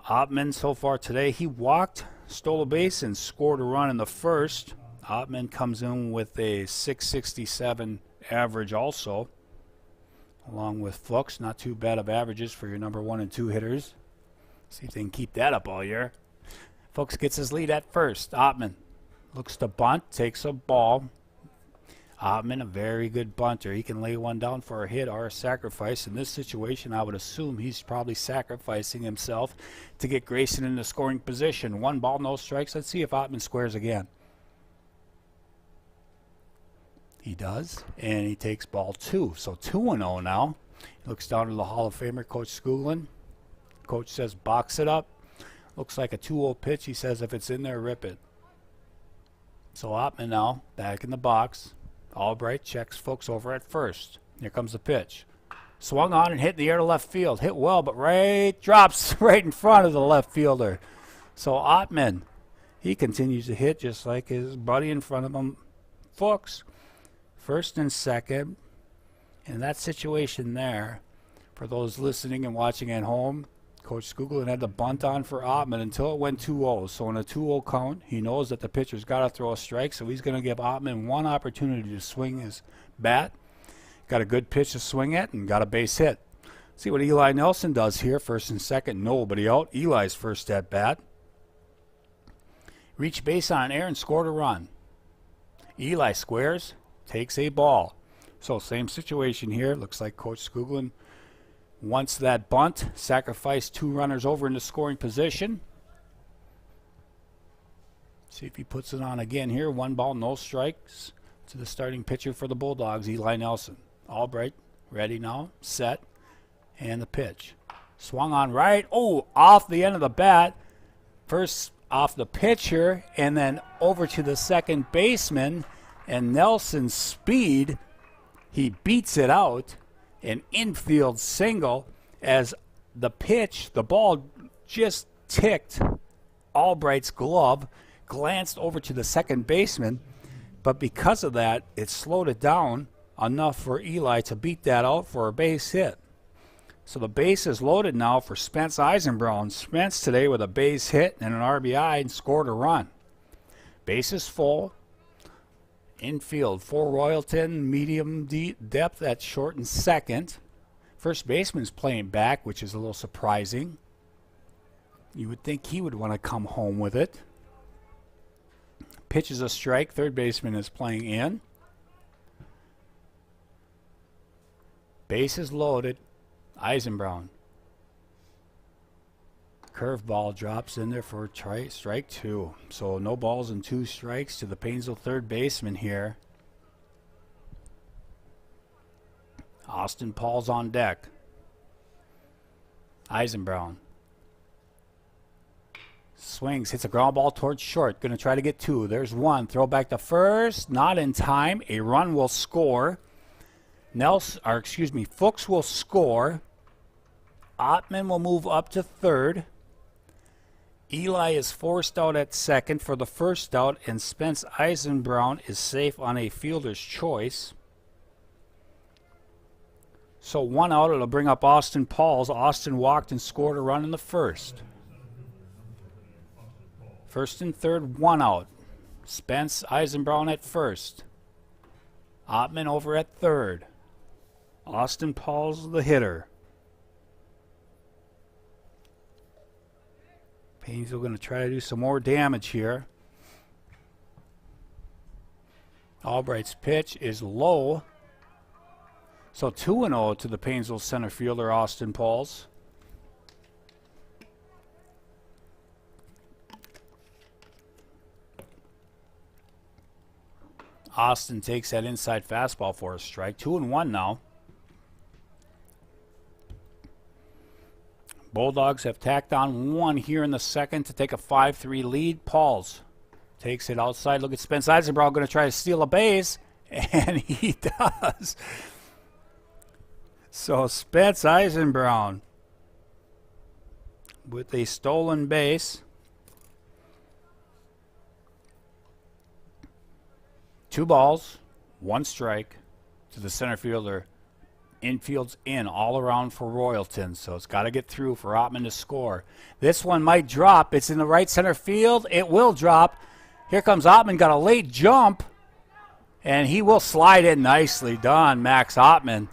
Ottman so far today, he walked, stole a base, and scored a run in the first. Ottman comes in with a .667 average also, along with Fuchs. Not too bad of averages for your number 1 and 2 hitters. See if they can keep that up all year. Fuchs gets his lead at first. Ottman looks to bunt, takes a ball. Ottman, a very good bunter. He can lay one down for a hit or a sacrifice. In this situation, I would assume he's probably sacrificing himself to get Grayson in the scoring position. 1 ball, no strikes. Let's see if Ottman squares again. He does, and he takes ball 2. So 2-0 now. He looks down to the Hall of Famer, Coach Skoglund. Coach says, box it up. Looks like a 2-0 pitch. He says, if it's in there, rip it. So Ottman now back in the box. Albright checks Fuchs over at first. Here comes the pitch. Swung on and hit in the air to left field. Hit well, but drops right in front of the left fielder. So Ottman, he continues to hit just like his buddy in front of him, Fuchs. First and second. In that situation there, for those listening and watching at home, Coach Skoglund had the bunt on for Ottman until it went 2-0. So in a 2-0 count, he knows that the pitcher's got to throw a strike, so he's going to give Ottman 1 opportunity to swing his bat. Got a good pitch to swing at and got a base hit. See what Eli Nelson does here. First and second, nobody out. Eli's first at bat. Reached base on air and scored a run. Eli squares, takes a ball. So same situation here. Looks like Coach Skoglund wants that bunt, sacrifice 2 runners over into scoring position. See if he puts it on again here. 1 ball, no strikes to the starting pitcher for the Bulldogs, Eli Nelson. Albright ready now, set, and the pitch. Swung on right. Oh, off the end of the bat. First off the pitcher, and then over to the second baseman. And Nelson's speed, he beats it out. An infield single as the pitch, the ball just ticked Albright's glove, glanced over to the second baseman, but because of that, it slowed it down enough for Eli to beat that out for a base hit. So the base is loaded now for Spence Eisenbrown. Spence today with a base hit and an RBI and scored a run. Base is full. Infield for Royalton, medium depth at short and second. First baseman's playing back, which is a little surprising. You would think he would want to come home with it. Pitch is a strike. Third baseman is playing in. Base is loaded. Eisenbrown. Curveball drops in there for strike 2. So no balls and 2 strikes to the Paynesville third baseman here. Austin Paul's on deck. Eisenbrown. Swings, hits a ground ball towards short. Going to try to get 2. There's 1. Throw back to first. Not in time. A run will score. Fuchs will score. Ottman will move up to third. Eli is forced out at second for the first out, and Spence Eisenbrown is safe on a fielder's choice. So 1 out, it'll bring up Austin Pauls. Austin walked and scored a run in the first. First and third, 1 out. Spence Eisenbrown at first. Ottman over at third. Austin Pauls the hitter. Paynesville going to try to do some more damage here. Albright's pitch is low. So 2-0 to the Paynesville center fielder, Austin Pauls. Austin takes that inside fastball for a strike. 2-1 now. Bulldogs have tacked on 1 here in the second to take a 5-3 lead. Pauls takes it outside. Look at Spence Eisenbrown going to try to steal a base, and he does. So Spence Eisenbrown with a stolen base. 2 balls, 1 strike to the center fielder. Infield's in all around for Royalton, so it's got to get through for Ottman to score. This one might drop. It's in the right center field. It will drop. Here comes Ottman, got a late jump, and he will slide in. Nicely done, Max Ottman.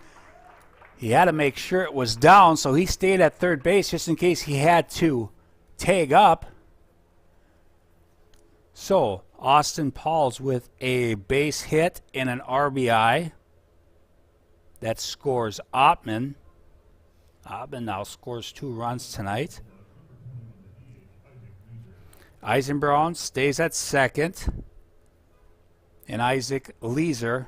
He had to make sure it was down, so he stayed at third base just in case he had to tag up. So Austin Pauls with a base hit and an RBI. That scores Ottman. Ottman now scores 2 runs tonight. Eisenbrown stays at second. And Isaac Leeser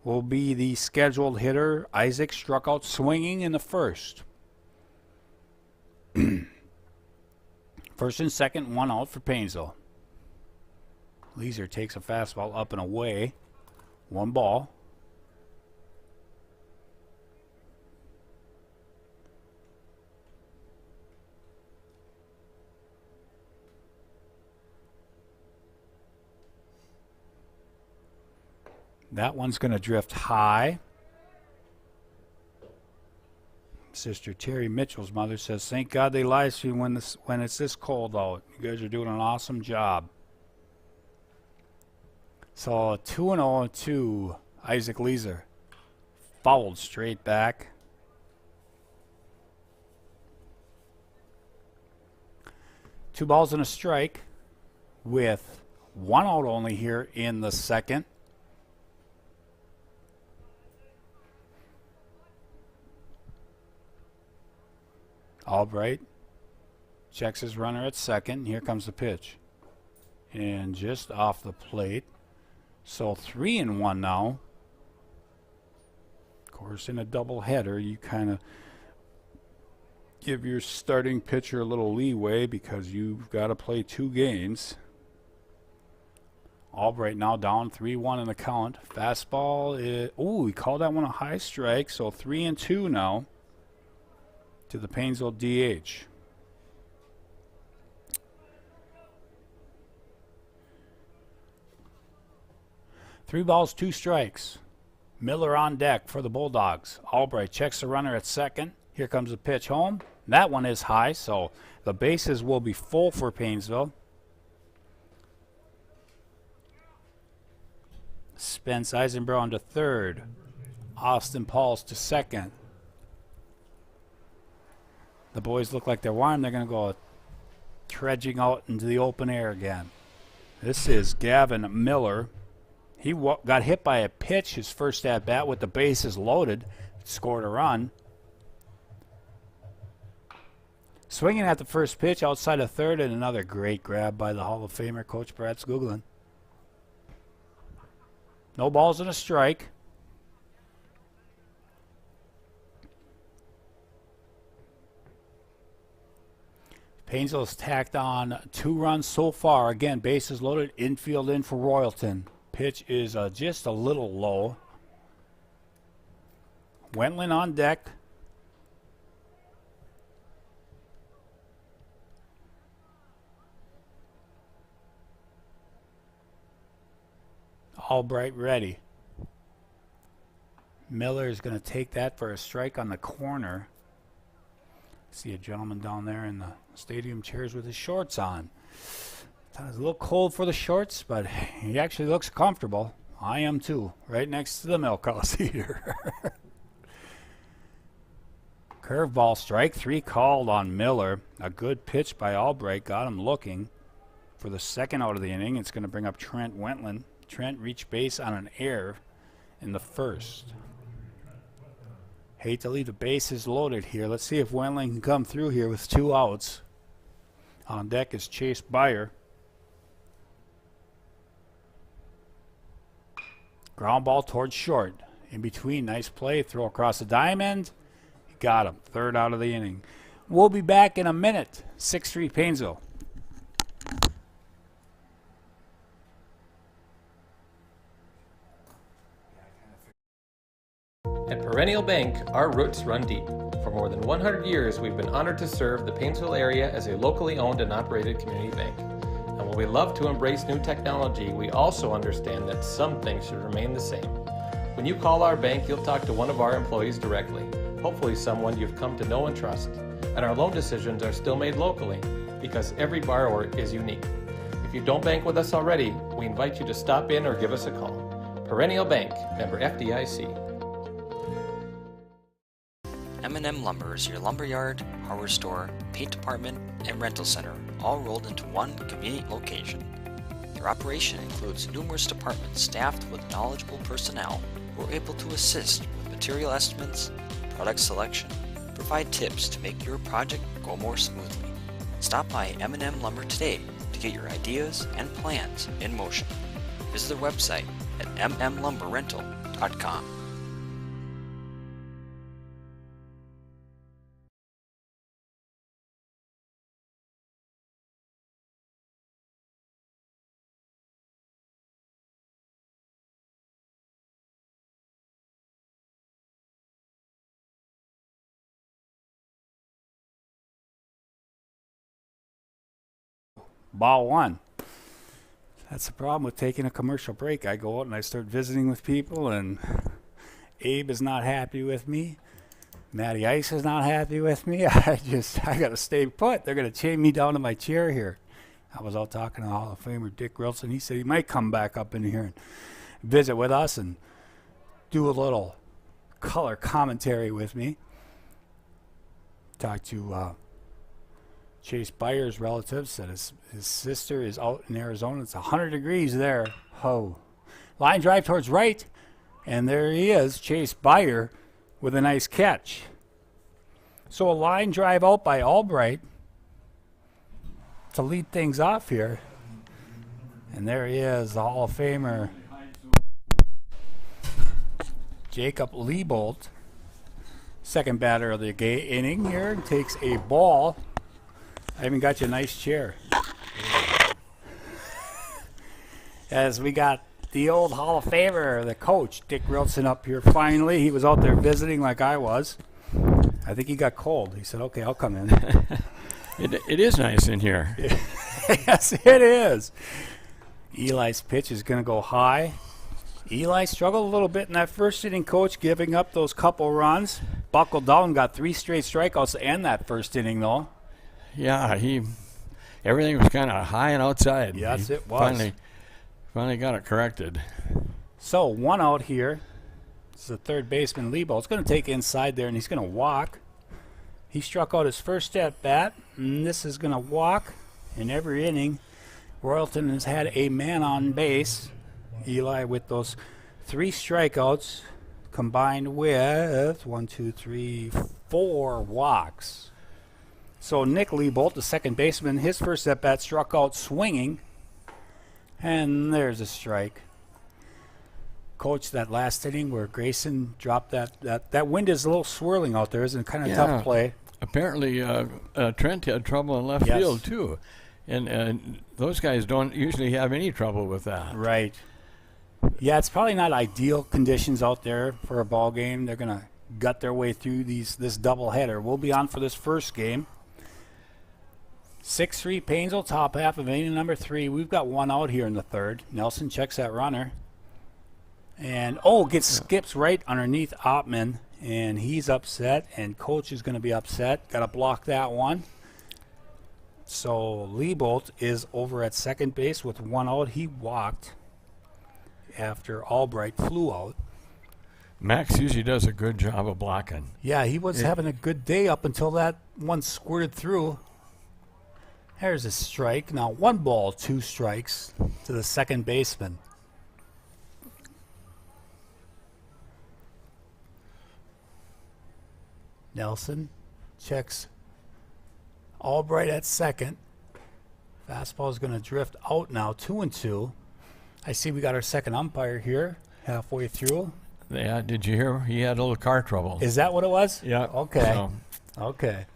will be the scheduled hitter. Isaac struck out swinging in the first. First and second, 1 out for Paynesville. Leeser takes a fastball up and away. 1 ball. That one's going to drift high. Sister Terry Mitchell's mother says, "Thank God they live stream when it's this cold out. You guys are doing an awesome job." So 2-0 to Isaac Leeser. Fouled straight back. Two balls and a strike with 1 out only here in the second. Albright checks his runner at second. Here comes the pitch. And just off the plate. So 3-1 now. Of course, in a doubleheader, you kind of give your starting pitcher a little leeway because you've got to play 2 games. Albright now down 3-1 in the count. Fastball is, he called that one a high strike. So 3-2 now to the Paynesville DH. Three balls, 2 strikes. Miller on deck for the Bulldogs. Albright checks the runner at second. Here comes the pitch home. That one is high, so the bases will be full for Paynesville. Spence Eisenbrown to third. Austin Pauls to second. The boys look like they're warm. They're going to go trudging out into the open air again. This is Gavin Miller. He got hit by a pitch his first at bat with the bases loaded, scored a run. Swinging at the first pitch outside of third, and another great grab by the Hall of Famer, Coach Brad Skoglund. No balls and a strike. Paynesville's tacked on 2 runs so far. Again, bases loaded, infield in for Royalton. Pitch is just a little low. Wentland on deck. Albright ready. Miller is going to take that for a strike on the corner. See a gentleman down there in the stadium chairs with his shorts on. Thought it was a little cold for the shorts, but he actually looks comfortable. I am too, right next to the milk house heater. Curveball, strike 3 called on Miller. A good pitch by Albright got him looking for the second out of the inning. It's going to bring up Trent Wentland. Trent reached base on an error in the first. Hate to leave the bases loaded here. Let's see if Wentland can come through here with 2 outs. On deck is Chase Byer. Ground ball towards short. In between, nice play. Throw across the diamond. He got him. 3rd out of the inning. We'll be back in a minute. 6-3 Paynesville. At Perennial Bank, our roots run deep. For more than 100 years, we've been honored to serve the Paynesville area as a locally owned and operated community bank. And while we love to embrace new technology, we also understand that some things should remain the same. When you call our bank, you'll talk to one of our employees directly, hopefully someone you've come to know and trust. And our loan decisions are still made locally because every borrower is unique. If you don't bank with us already, we invite you to stop in or give us a call. Perennial Bank, member FDIC. M&M Lumber is your lumberyard, hardware store, paint department, and rental center, all rolled into one convenient location. Their operation includes numerous departments staffed with knowledgeable personnel who are able to assist with material estimates, product selection, provide tips to make your project go more smoothly. Stop by M&M Lumber today to get your ideas and plans in motion. Visit their website at mmlumberrental.com. Ball 1. That's the problem with taking a commercial break. I go out and I start visiting with people, and Abe is not happy with me. Matty Ice is not happy with me. I got to stay put. They're going to chain me down to my chair here. I was out talking to Hall of Famer Dick Wilson. He said he might come back up in here and visit with us and do a little color commentary with me. Talk to Chase Byer's relatives. Said his sister is out in Arizona. It's 100 degrees there. Ho. Line drive towards right. And there he is, Chase Byer, with a nice catch. So a line drive out by Albright to lead things off here. And there he is, the Hall of Famer, Jacob Liebold. Second batter of the inning here. Takes a ball. I even got you a nice chair. As we got the old Hall of Famer, the coach, Dick Wilson, up here finally. He was out there visiting like I was. I think he got cold. He said, okay, I'll come in. It is nice in here. Yes, it is. Eli's pitch is going to go high. Eli struggled a little bit in that first inning, coach, giving up those couple runs. Buckled down, got 3 straight strikeouts to end that first inning, though. Yeah, everything was kind of high and outside. Yes, it was. Finally got it corrected. So 1 out here. This is the third baseman, Lebo. It's going to take inside there, and he's going to walk. He struck out his first at bat, and this is going to walk in every inning. Royalton has had a man on base. Eli with those 3 strikeouts combined with 4 walks. So Nick Liebolt, the second baseman, his first at-bat struck out swinging. And there's a strike. Coach, that last inning where Grayson dropped that wind is a little swirling out there, isn't it? Kind of tough play. Apparently, Trent had trouble in left field, too. And those guys don't usually have any trouble with that. Right. Yeah, it's probably not ideal conditions out there for a ball game. They're going to gut their way through this doubleheader. We'll be on for this first game. 6-3 Paynesville, top half of inning number 3. We've got 1 out here in the third. Nelson checks that runner. And, skips right underneath Ottman. And he's upset, and Coach is going to be upset. Got to block that one. So Liebolt is over at second base with 1 out. He walked after Albright flew out. Max usually does a good job of blocking. Yeah, he was having a good day up until that one squirted through. There's a strike. Now 1 ball, 2 strikes to the second baseman. Nelson checks Albright at second. Fastball is going to drift out now, 2-2. I see we got our second umpire here halfway through. Yeah, did you hear? He had a little car trouble. Is that what it was? Yeah. Okay. Okay.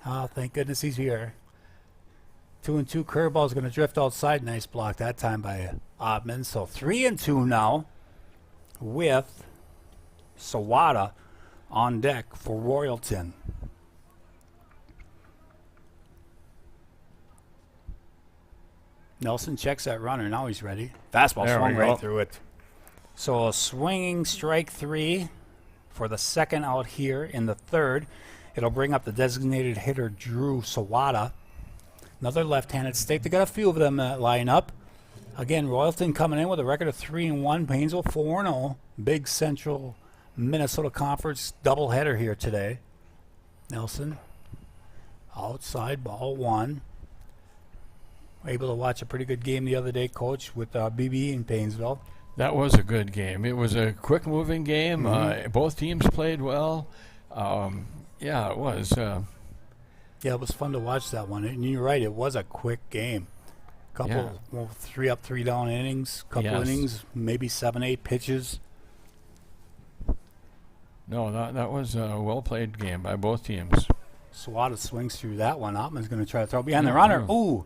Oh, thank goodness he's here. 2-2 curveball is going to drift outside. Nice block that time by Ottman. So 3-2 now with Sawada on deck for Royalton. Nelson checks that runner. Now he's ready. Fastball swung right through it. So a swinging strike 3 for the second out here in the third. It'll bring up the designated hitter Drew Sawada. Another left-handed stick. They got a few of them that line up. Again, Royalton coming in with a record of 3-1. Paynesville 4-0. Big Central Minnesota Conference doubleheader here today. Nelson, outside ball 1. Able to watch a pretty good game the other day, Coach, with BB in Paynesville. That was a good game. It was a quick-moving game. Both teams played well. Yeah, it was. Yeah, it was fun to watch that one. And you're right, it was a quick game. Couple 3 up, 3 down innings. Couple innings, maybe 7-8 pitches. No, that was a well-played game by both teams. Sawada swings through that one. Ottman's going to try to throw behind the runner. Ooh!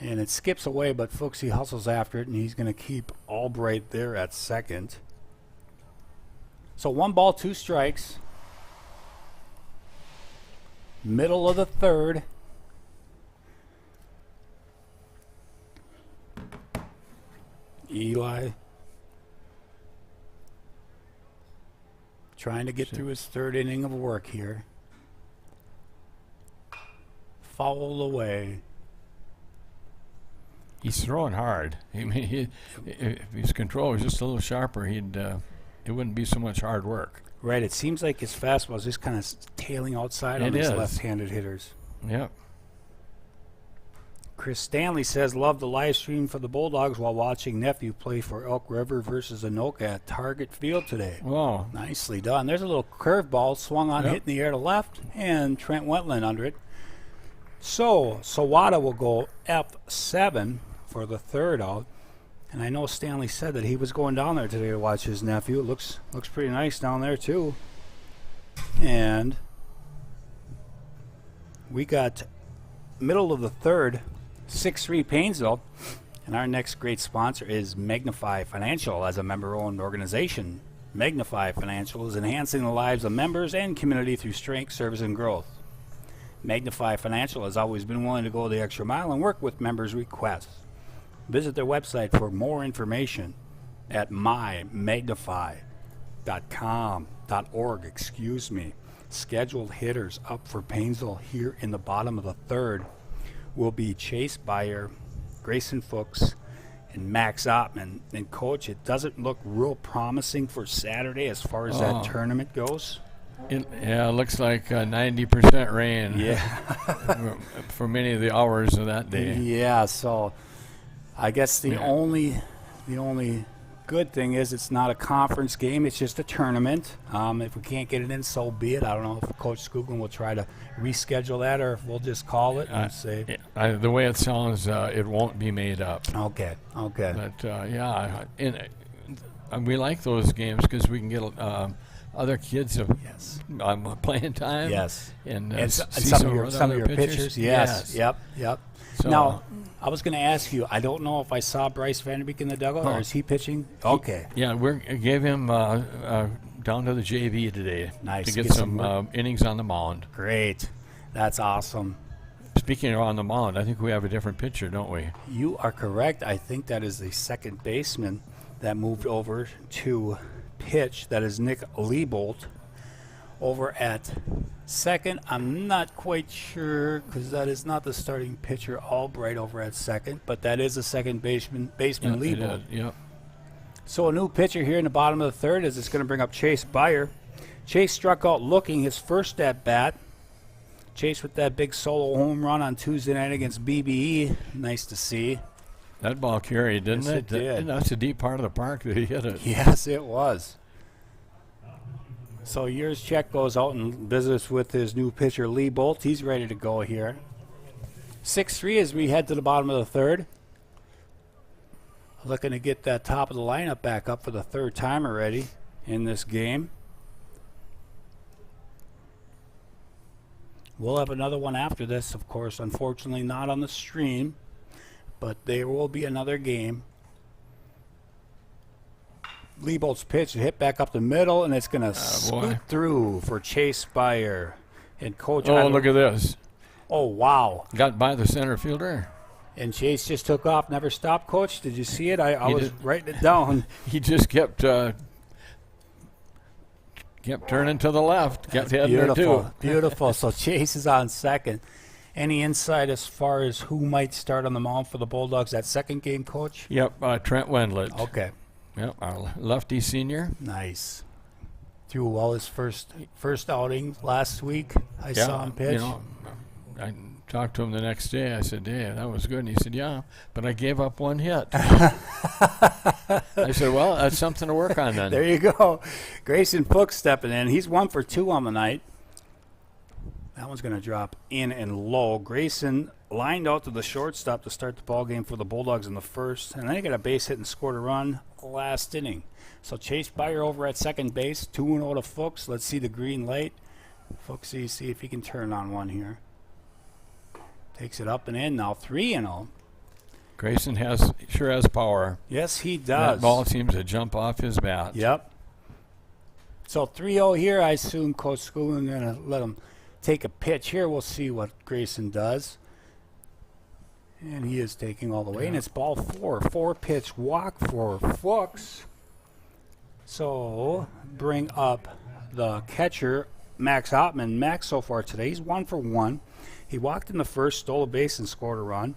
And it skips away, but Fuchsy hustles after it, and he's going to keep Albright there at second. So 1 ball, 2 strikes. Middle of the third. Eli trying to get through his third inning of work here. Fouled away. He's throwing hard. I mean, if his control was just a little sharper, it wouldn't be so much hard work. Right. It seems like his fastball is just kind of tailing outside on his left-handed hitters. Yep. Chris Stanley says, love the live stream for the Bulldogs while watching nephew play for Elk River versus Anoka at Target Field today. Wow. Nicely done. There's a little curveball swung on, hit in the air to left, and Trent Wentland under it. So Sawada will go F7 for the third out. And I know Stanley said that he was going down there today to watch his nephew. It looks pretty nice down there, too. And we got middle of the third, 6-3 Paynesville. And our next great sponsor is Magnify Financial. As a member-owned organization, Magnify Financial is enhancing the lives of members and community through strength, service, and growth. Magnify Financial has always been willing to go the extra mile and work with members' requests. Visit their website for more information at mymagnify.com.org. Scheduled hitters up for Paynesville here in the bottom of the third will be Chase Beyer, Grayson Fuchs, and Max Ottman. And, Coach, it doesn't look real promising for Saturday as far as that tournament goes. It looks like 90% rain. Yeah. For many of the hours of that day. Yeah, so I guess the only good thing is it's not a conference game. It's just a tournament. If we can't get it in, so be it. I don't know if Coach Skoglund will try to reschedule that or if we'll just call it and say. The way it sounds, it won't be made up. Okay. But, we like those games because we can get other kids playing time. Yes. And some of your pitchers. Yes. Yep. So, now, I was going to ask you, I don't know if I saw Bryce Vanderbeek in the dugout, or is he pitching? Okay. We gave him down to the JV today. Nice. To get some innings on the mound. Great. That's awesome. Speaking of on the mound, I think we have a different pitcher, don't we? You are correct. I think that is the second baseman that moved over to pitch. That is Nick Liebold. Over at second, I'm not quite sure because that is not the starting pitcher Albright over at second, but that is the second baseman Liebold. Yep. So a new pitcher here in the bottom of the third is it's going to bring up Chase Beyer. Chase struck out looking his first at bat. Chase with that big solo home run on Tuesday night against BBE. Nice to see. That ball carried, didn't it? It did. That's a deep part of the park that he hit it. Yes, it was. So Yurschek goes out and visits with his new pitcher, Lee Bolt. He's ready to go here. 6-3 as we head to the bottom of the third. Looking to get that top of the lineup back up for the third time already in this game. We'll have another one after this, of course. Unfortunately, not on the stream, but there will be another game. Liebold's pitch hit back up the middle, and it's going to scoot through for Chase Beyer. And Coach, look at this. Oh, wow. Got by the center fielder. And Chase just took off, never stopped, Coach. Did you see it? I was writing it down. He just kept turning to the left. Kept heading there too. Beautiful. So Chase is on second. Any insight as far as who might start on the mound for the Bulldogs that second game, Coach? Yep, Trent Wendlet. Okay. Yep, our lefty senior. Nice. Threw all his first outing last week. I saw him pitch. I talked to him the next day. I said, "Yeah, that was good." And he said, "Yeah, but I gave up one hit." I said, "Well, that's something to work on then." There you go. Grayson Fuchs stepping in. He's 1 for 2 on the night. That one's going to drop in and low. Grayson lined out to the shortstop to start the ball game for the Bulldogs in the first, and then he got a base hit and scored a run last inning. So Chase Beyer over at second base, 2-0 to Fuchs. Let's see the green light. Fuchs, see if he can turn on one here. Takes it up and in. Now 3-0. Grayson sure has power. Yes, he does. That ball seems to jump off his bat. Yep. So 3-0 here. I assume Coach Skoglund is going to let him take a pitch here. We'll see what Grayson does. And he is taking all the way. And it's ball 4. 4-pitch walk for Fuchs. So bring up the catcher, Max Ottman. Max so far today, he's 1 for 1. He walked in the first, stole a base, and scored a run.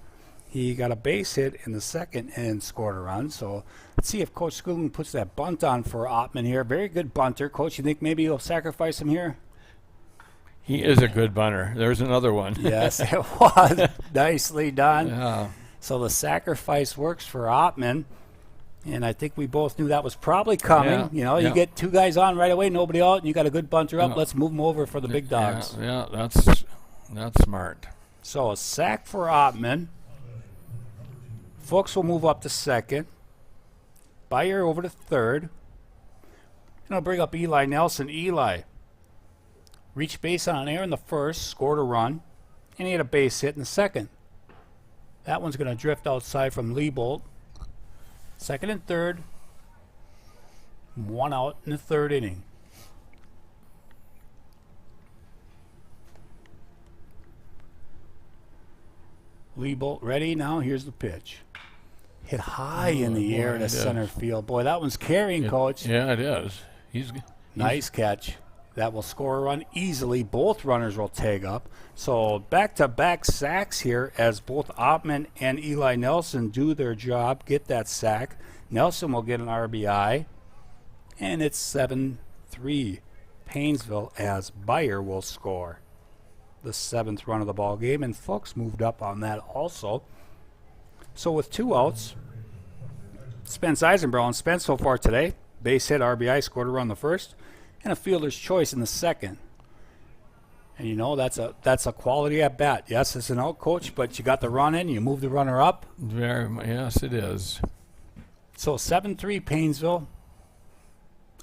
He got a base hit in the second and scored a run. So let's see if Coach Skoglund puts that bunt on for Ottman here. Very good bunter. Coach, you think maybe he'll sacrifice him here? He is a good bunter. There's another one. Yes, it was. Nicely done. Yeah. So the sacrifice works for Ottman. And I think we both knew that was probably coming. Yeah. You get 2 guys on right away, nobody out, and you got a good bunter up. Let's move them over for the big dogs. Yeah, that's smart. So a sack for Ottman. Fuchs will move up to second. Beyer over to third. And I'll bring up Eli Nelson. Eli reached base on air in the first, scored a run, and he had a base hit in the second. That one's going to drift outside from Liebold. Second and third. 1 out in the third inning. Liebold ready now. Here's the pitch. Hit high in the air to center field. Boy, that one's carrying, Coach. Yeah, it is. He's nice catch. That will score a run easily. Both runners will tag up. So back-to-back sacks here as both Ottman and Eli Nelson do their job, get that sack. Nelson will get an RBI, and it's 7-3 Paynesville as Bayer will score the 7th run of the ball game, and Fuchs moved up on that also. So with 2 outs, Spence Eisenbrown. Spence so far today, base hit, RBI, scored a run in the first, and a fielder's choice in the second. And you know that's a quality at bat. Yes, it's an out, coach, but you got the run in, you move the runner up. Yes, it is. So 7-3 Paynesville.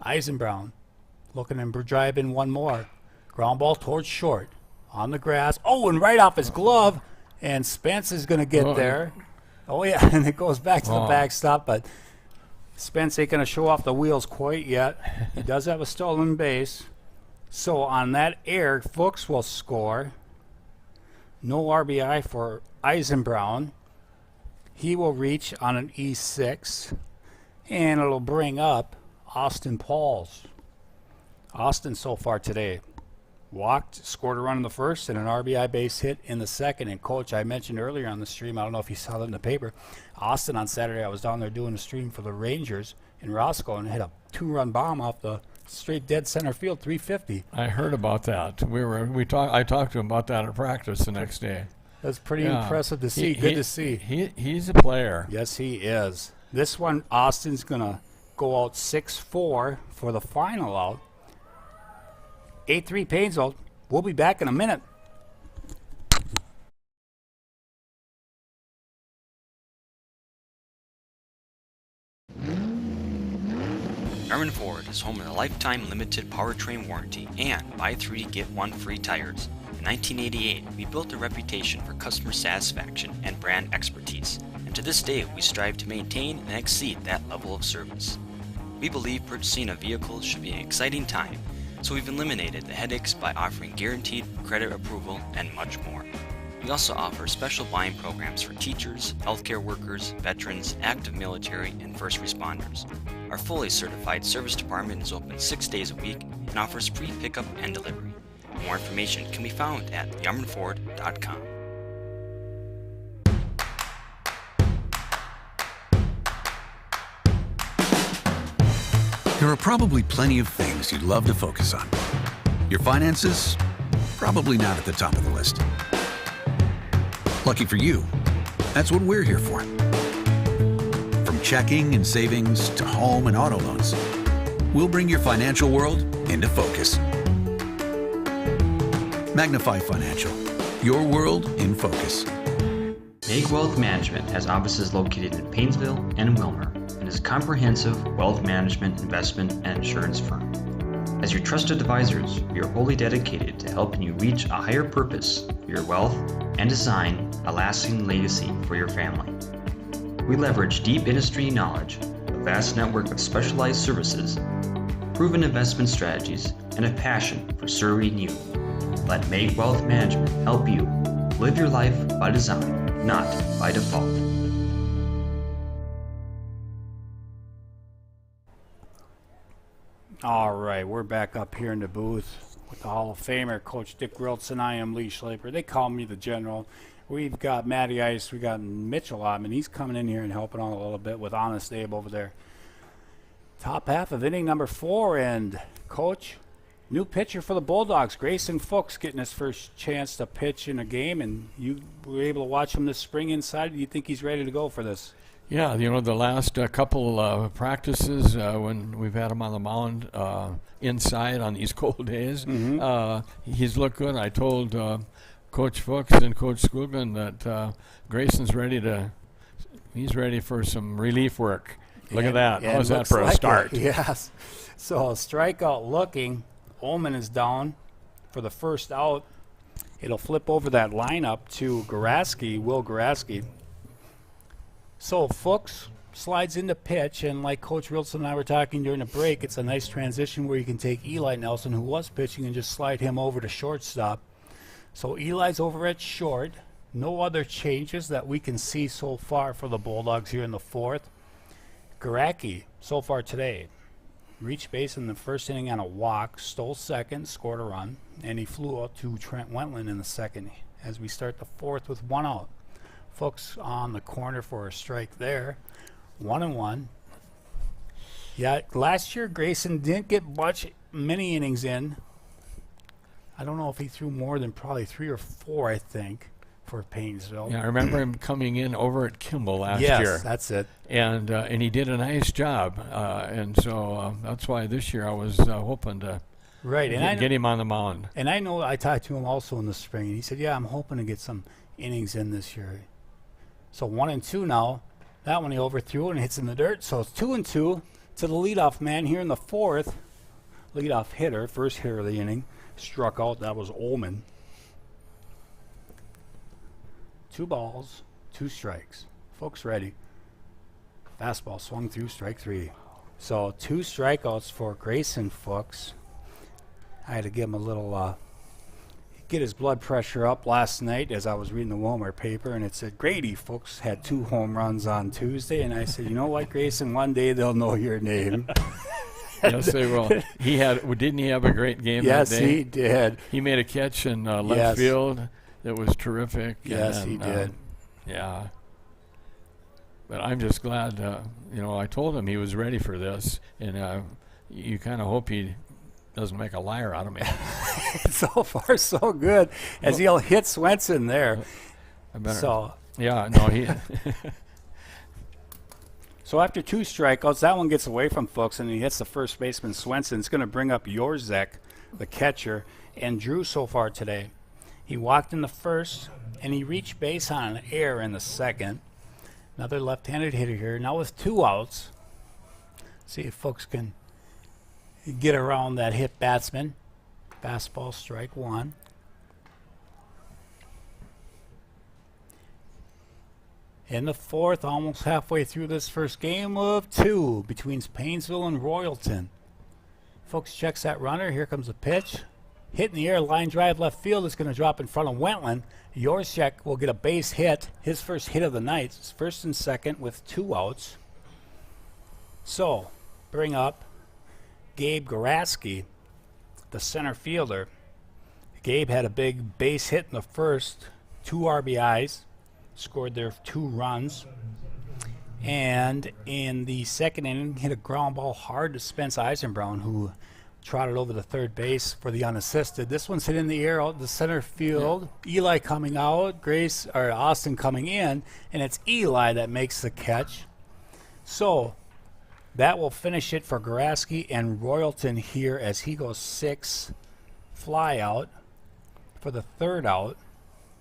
Eisenbrown looking to drive in one more. Ground ball towards short. On the grass. Oh, and right off his glove. And Spence is going to get there. Oh, yeah, and it goes back to the backstop. But Spence ain't going to show off the wheels quite yet. He does have a stolen base. So on that error, Fuchs will score. No RBI for Eisenbrown. He will reach on an E6. And it'll bring up Austin Pauls. Austin so far today walked, scored a run in the first, and an RBI base hit in the second. And, Coach, I mentioned earlier on the stream, I don't know if you saw that in the paper, Austin on Saturday, I was down there doing a stream for the Rangers in Roscoe and hit a 2-run bomb off the straight dead center field, 350. I heard about that. I talked to him about that at practice the next day. That's pretty impressive to see. Good to see. He's a player. Yes, he is. This one, Austin's going to go out 6-4 for the final out. 8-3 Paynesville. We'll be back in a minute. Garmin Ford is home of the lifetime limited powertrain warranty and buy 3 get 1 free tires. In 1988, we built a reputation for customer satisfaction and brand expertise, and to this day we strive to maintain and exceed that level of service. We believe purchasing a vehicle should be an exciting time, so we've eliminated the headaches by offering guaranteed credit approval and much more. We also offer special buying programs for teachers, healthcare workers, veterans, active military, and first responders. Our fully certified service department is open 6 days a week and offers free pickup and delivery. More information can be found at yarmanford.com. There are probably plenty of things you'd love to focus on. Your finances? Probably not at the top of the list. Lucky for you, that's what we're here for. From checking and savings to home and auto loans, we'll bring your financial world into focus. Magnify Financial, your world in focus. Make Wealth Management has offices located in Paynesville and Wilmer and is a comprehensive wealth management, investment, and insurance firm. As your trusted advisors, we are wholly dedicated to helping you reach a higher purpose for your wealth and design a lasting legacy for your family. We leverage deep industry knowledge, a vast network of specialized services, proven investment strategies, and a passion for serving you. Let Make Wealth Management help you live your life by design, not by default. All right, we're back up here in the booth with the Hall of Famer, Coach Dick Royalton. I am Lee Schlaper. They call me the General. We've got Matty Ice. We got Mitchell Ottman. He's coming in here and helping out a little bit with Honest Abe over there. Top half of inning number 4, and Coach, new pitcher for the Bulldogs, Grayson Fuchs, getting his first chance to pitch in a game, and you were able to watch him this spring inside. Do you think he's ready to go for this? Yeah, the last couple practices when we've had him on the mound inside on these cold days, he's looked good. I told Coach Fuchs and Coach Skoglund that Grayson's he's ready for some relief work. Look at that. How's that for a start? Yes. So strikeout looking. Ullman is down for the first out. It'll flip over that lineup to Will Garaski. So Fuchs slides into pitch, and like Coach Wilson and I were talking during the break, it's a nice transition where you can take Eli Nelson, who was pitching, and just slide him over to shortstop. So Eli's over at short. No other changes that we can see so far for the Bulldogs here in the 4th. Garacki, so far today, reached base in the first inning on a walk, stole second, scored a run, and he flew out to Trent Wentland in the second as we start the 4th with 1 out. Fuchs on the corner for a strike there. 1-1. Yeah, last year Grayson didn't get many innings in. I don't know if he threw more than probably 3 or 4, I think, for Paynesville. Yeah, I remember him coming in over at Kimball last yes, year. That's it. And he did a nice job. And so that's why this year I was hoping to get him on the mound. And I know I talked to him also in the spring, and he said, yeah, I'm hoping to get some innings in this year. So 1-2 now. That one he overthrew and hits in the dirt. So it's 2-2 to the leadoff man here in the 4th. Leadoff hitter, first hitter of the inning, struck out. That was Ullman. 2 balls, 2 strikes. Folks ready. Fastball swung through, strike 3. So 2 strikeouts for Grayson Fuchs. I had to give him a little, get his blood pressure up last night as I was reading the Walmart paper, and it said Grady Fuchs had 2 home runs on Tuesday, and I said, you know what, Grayson, one day they'll know your name. Yes, they will. Didn't he have a great game yes, that day? Yes, he did. He made a catch in left field that was terrific. Yes, he did. Yeah. But I'm just glad, I told him he was ready for this, and you kind of hope he doesn't make a liar out of me. So far, so good, as he'll hit Swenson there. He... So after 2 strikeouts, that one gets away from Fuchs, and he hits the first baseman, Swenson. It's going to bring up Yorzek, the catcher, and Drew so far today. He walked in the first, and he reached base on an error in the second. Another left-handed hitter here. Now with 2 outs. See if Fuchs can get around that hit batsman. Fastball, strike 1. In the 4th, almost halfway through this first game of 2 between Paynesville and Royalton. Fuchs checks that runner. Here comes the pitch. Hit in the air, line drive left field. It's going to drop in front of Wentland. Yorzek will get a base hit, his first hit of the night. It's first and second with 2 outs. So, bring up Gabe Garaski, the center fielder. Gabe had a big base hit in the first, 2 RBIs, scored their 2 runs. And in the second inning, hit a ground ball hard to Spence Eisenbrown, who trotted over the third base for the unassisted. This one's hit in the air out the center field. Yeah. Eli coming out, Austin coming in, and it's Eli that makes the catch. So that will finish it for Garaski and Royalton here as he goes 6 fly out for the 3rd out.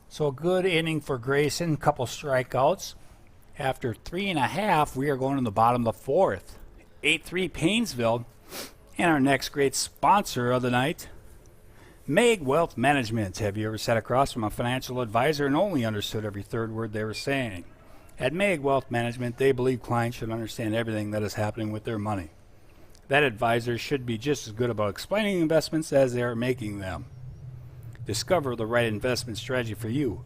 So a good inning for Grayson, couple strikeouts. After 3.5, we are going to the bottom of the 4th. 8-3 Paynesville. And our next great sponsor of the night, Meg Wealth Management. Have you ever sat across from a financial advisor and only understood every third word they were saying? At Meg Wealth Management, they believe clients should understand everything that is happening with their money. That advisor should be just as good about explaining investments as they are making them. Discover the right investment strategy for you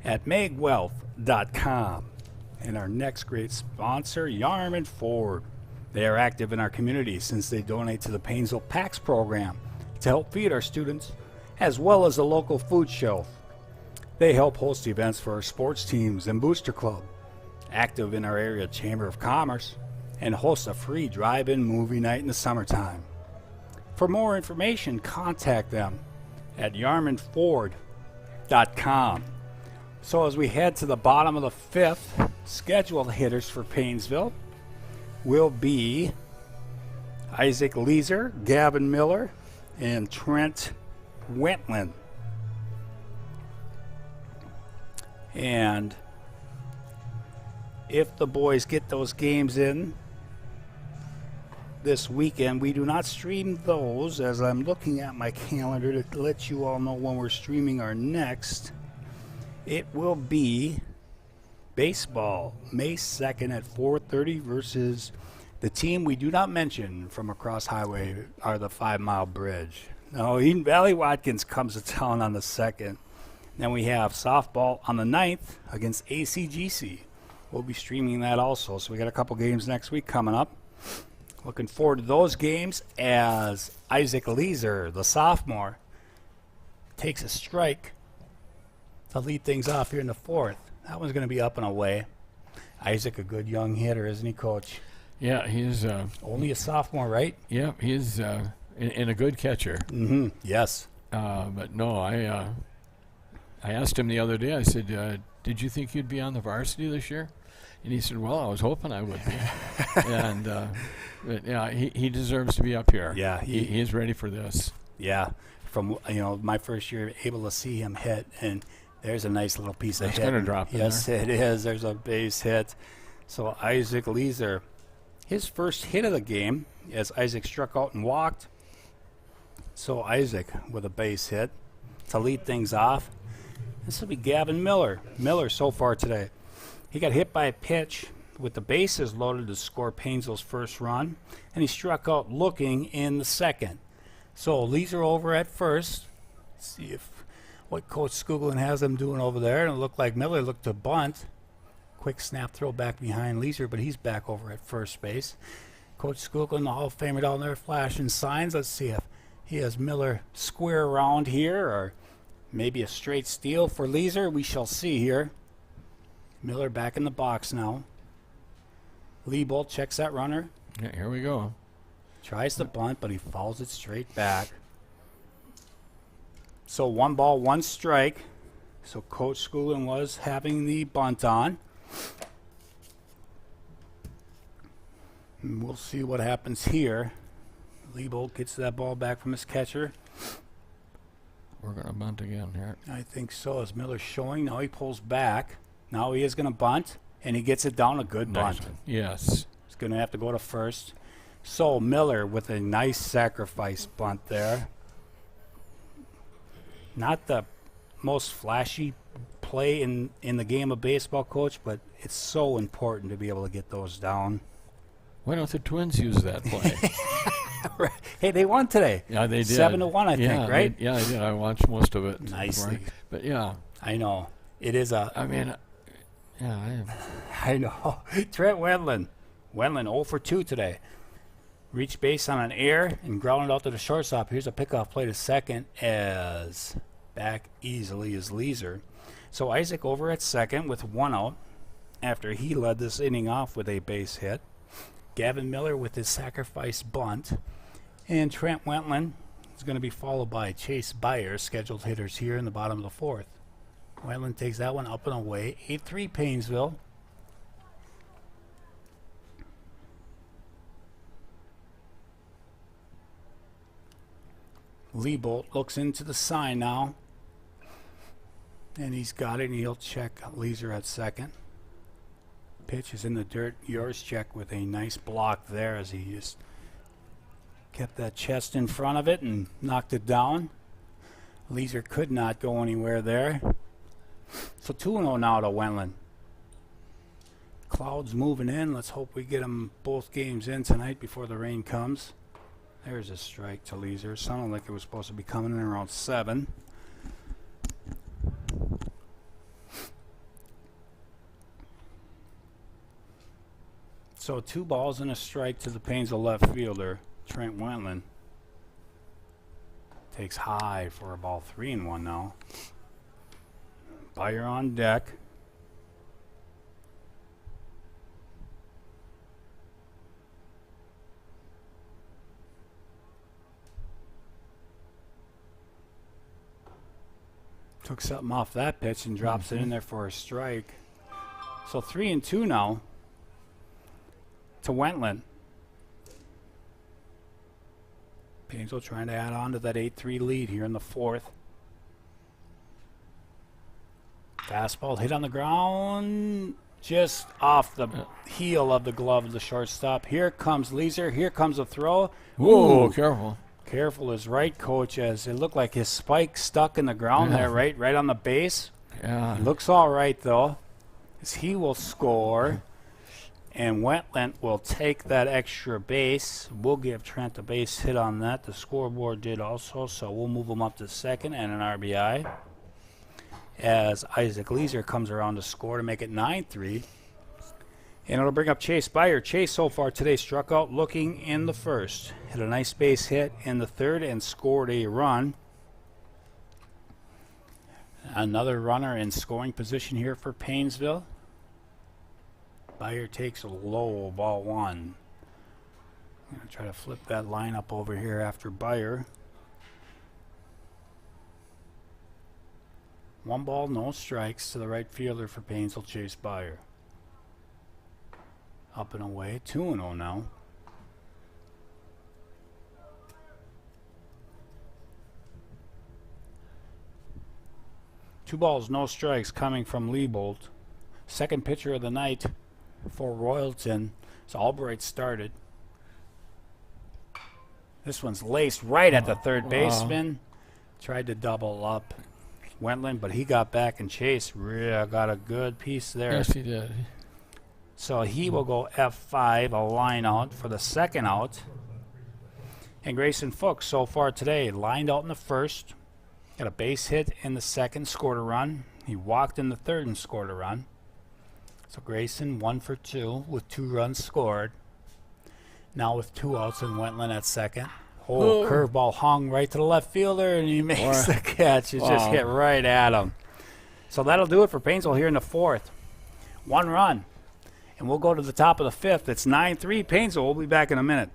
at megwealth.com. And our next great sponsor, Yarman Ford. They are active in our community since they donate to the Paynesville PAX program to help feed our students, as well as the local food shelf. They help host events for our sports teams and booster club, active in our area Chamber of Commerce, and host a free drive-in movie night in the summertime. For more information, contact them at yarmanford.com. So as we head to the bottom of the 5th, scheduled hitters for Paynesville will be Isaac Leeser, Gavin Miller, and Trent Wentland. And if the boys get those games in this weekend, we do not stream those, as I'm looking at my calendar to let you all know when we're streaming our next. It will be baseball, May 2nd at 4:30 versus the team we do not mention from across highway, are the 5 Mile Bridge. Now, Eden Valley Watkins comes to town on the 2nd. Then we have softball on the 9th against ACGC. We'll be streaming that also. So we got a couple games next week coming up. Looking forward to those games as Isaac Leeser, the sophomore, takes a strike to lead things off here in the 4th. That one's going to be up and away. Isaac, a good young hitter, isn't he, Coach? Yeah, he's Only a sophomore, right? yeah, he's and a good catcher. Mm-hmm. Yes. But no, I asked him the other day. I said, "Did you think you'd be on the varsity this year?" And he said, "Well, I was hoping I would be." And but yeah, he deserves to be up here. Yeah, he's ready for this. Yeah. From my first year, able to see him hit, and there's a nice little piece of It's hit. gonna drop in Yes, there. it is. There's a base hit. So Isaac Leeser, his first hit of the game, as Isaac struck out and walked. So Isaac with a base hit to lead things off. This will be Gavin Miller. Miller so far today. He got hit by a pitch with the bases loaded to score Paynesville's first run, and he struck out looking in the second. So Leeser over at first. Let's see what Coach Skuglin has them doing over there. And it looked like Miller looked to bunt. Quick snap throw back behind Leeser, but he's back over at first base. Coach Skuglin, the Hall of Famer down there, flashing signs. Let's see if he has Miller square around here or maybe a straight steal for Leeser. We shall see here. Miller back in the box now. Liebold checks that runner. Yeah, here we go. Tries to bunt, but he fouls it straight back. So 1 ball, 1 strike. So Coach Skuglin was having the bunt on. And we'll see what happens here. Liebold gets that ball back from his catcher. We're gonna bunt again here. I think so. As Miller's showing, now he pulls back. Now he is going to bunt, and he gets it down a good bunt. Nice one. Yes. He's going to have to go to first. So Miller with a nice sacrifice bunt there. Not the most flashy play in the game of baseball, Coach, but it's so important to be able to get those down. Why don't the Twins use that play? Hey, they won today. Yeah, they did. 7-1, I think, right? Yeah, I did. I watched most of it. Nicely. But yeah, I know. It is a... I mean, yeah, I know. Trent Wendland. Wendland 0 for 2 today. Reached base on an error and grounded out to the shortstop. Here's a pickoff play to second as back easily as Leeser. So Isaac over at second with 1 out after he led this inning off with a base hit. Gavin Miller with his sacrifice bunt. And Trent Wendland is going to be followed by Chase Byers, scheduled hitters here in the bottom of the 4th. Wendland takes that one up and away. 8-3 Paynesville. Liebold looks into the sign now. And he's got it, and he'll check Leeser at second. Pitch is in the dirt. Yours check with a nice block there as he just kept that chest in front of it and knocked it down. Leeser could not go anywhere there. So 2-0 now to Wendland. Clouds moving in. Let's hope we get them both games in tonight before the rain comes. There's a strike to Leeser. Sounded like it was supposed to be coming in around 7. So 2 balls and a strike to the Paynesville left fielder, Trent Wendland. Takes high for a ball 3-1 now. Byer on deck. Took something off that pitch and drops it in there for a strike. So 3-2 now to Wendland. Paynesville trying to add on to that 8-3 lead here in the 4th. Fastball hit on the ground, just off the heel of the glove of the shortstop. Here comes Leeser. Here comes a throw. Ooh, careful. Careful is right, Coach, as it looked like his spike stuck in the ground there, right on the base. Yeah. Looks all right, though, as he will score. And Wendland will take that extra base. We'll give Trent a base hit on that. The scoreboard did also, so we'll move him up to second and an RBI. As Isaac Leeser comes around to score to make it 9-3. And it'll bring up Chase Byer. Chase so far today struck out looking in the first. Hit a nice base hit in the third and scored a run. Another runner in scoring position here for Paynesville. Byer takes a low ball 1. I'm going to try to flip that line up over here after Beyer. 1 ball, no strikes to the right fielder for Paynesville, Chase Beyer. Up and away, 2-0 now. Two balls, no strikes coming from Liebold. Second pitcher of the night for Royalton. So Albright started. This one's laced right at the third baseman. Tried to double up Wentland, but he got back and Chase got a good piece there. Yes, he did. So he will go F5, a line out for the second out. And Grayson Fuchs so far today lined out in the first. Got a base hit in the second, scored a run. He walked in the third and scored a run. So Grayson 1 for 2 with 2 runs scored. Now with 2 outs and Wentland at second. Oh, curveball hung right to the left fielder and he makes the catch. It just hit right at him. So that'll do it for Paynesville here in the fourth. 1 run. And we'll go to the top of the fifth. It's 9-3 Paynesville. We'll be back in a minute.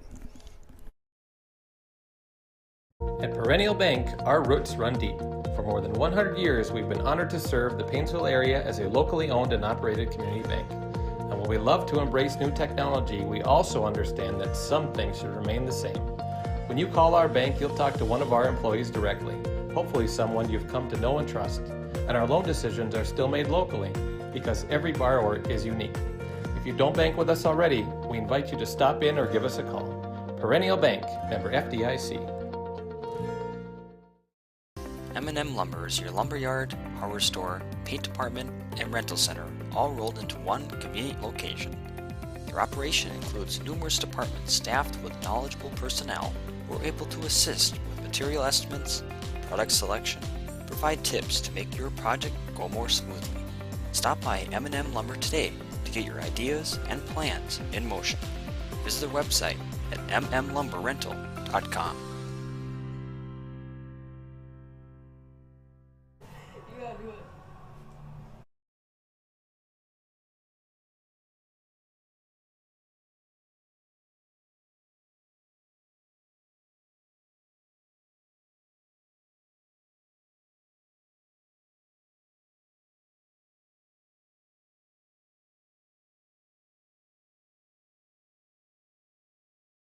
At Perennial Bank, our roots run deep. For more than 100 years, we've been honored to serve the Paynesville area as a locally owned and operated community bank. And while we love to embrace new technology, we also understand that some things should remain the same. When you call our bank, you'll talk to one of our employees directly, hopefully someone you've come to know and trust. And our loan decisions are still made locally because every borrower is unique. If you don't bank with us already, we invite you to stop in or give us a call. Perennial Bank, member FDIC. M&M Lumber is your lumberyard, hardware store, paint department, and rental center, all rolled into one convenient location. Their operation includes numerous departments staffed with knowledgeable personnel who are able to assist with material estimates, product selection, provide tips to make your project go more smoothly. Stop by M&M Lumber today to get your ideas and plans in motion. Visit their website at mmlumberrental.com.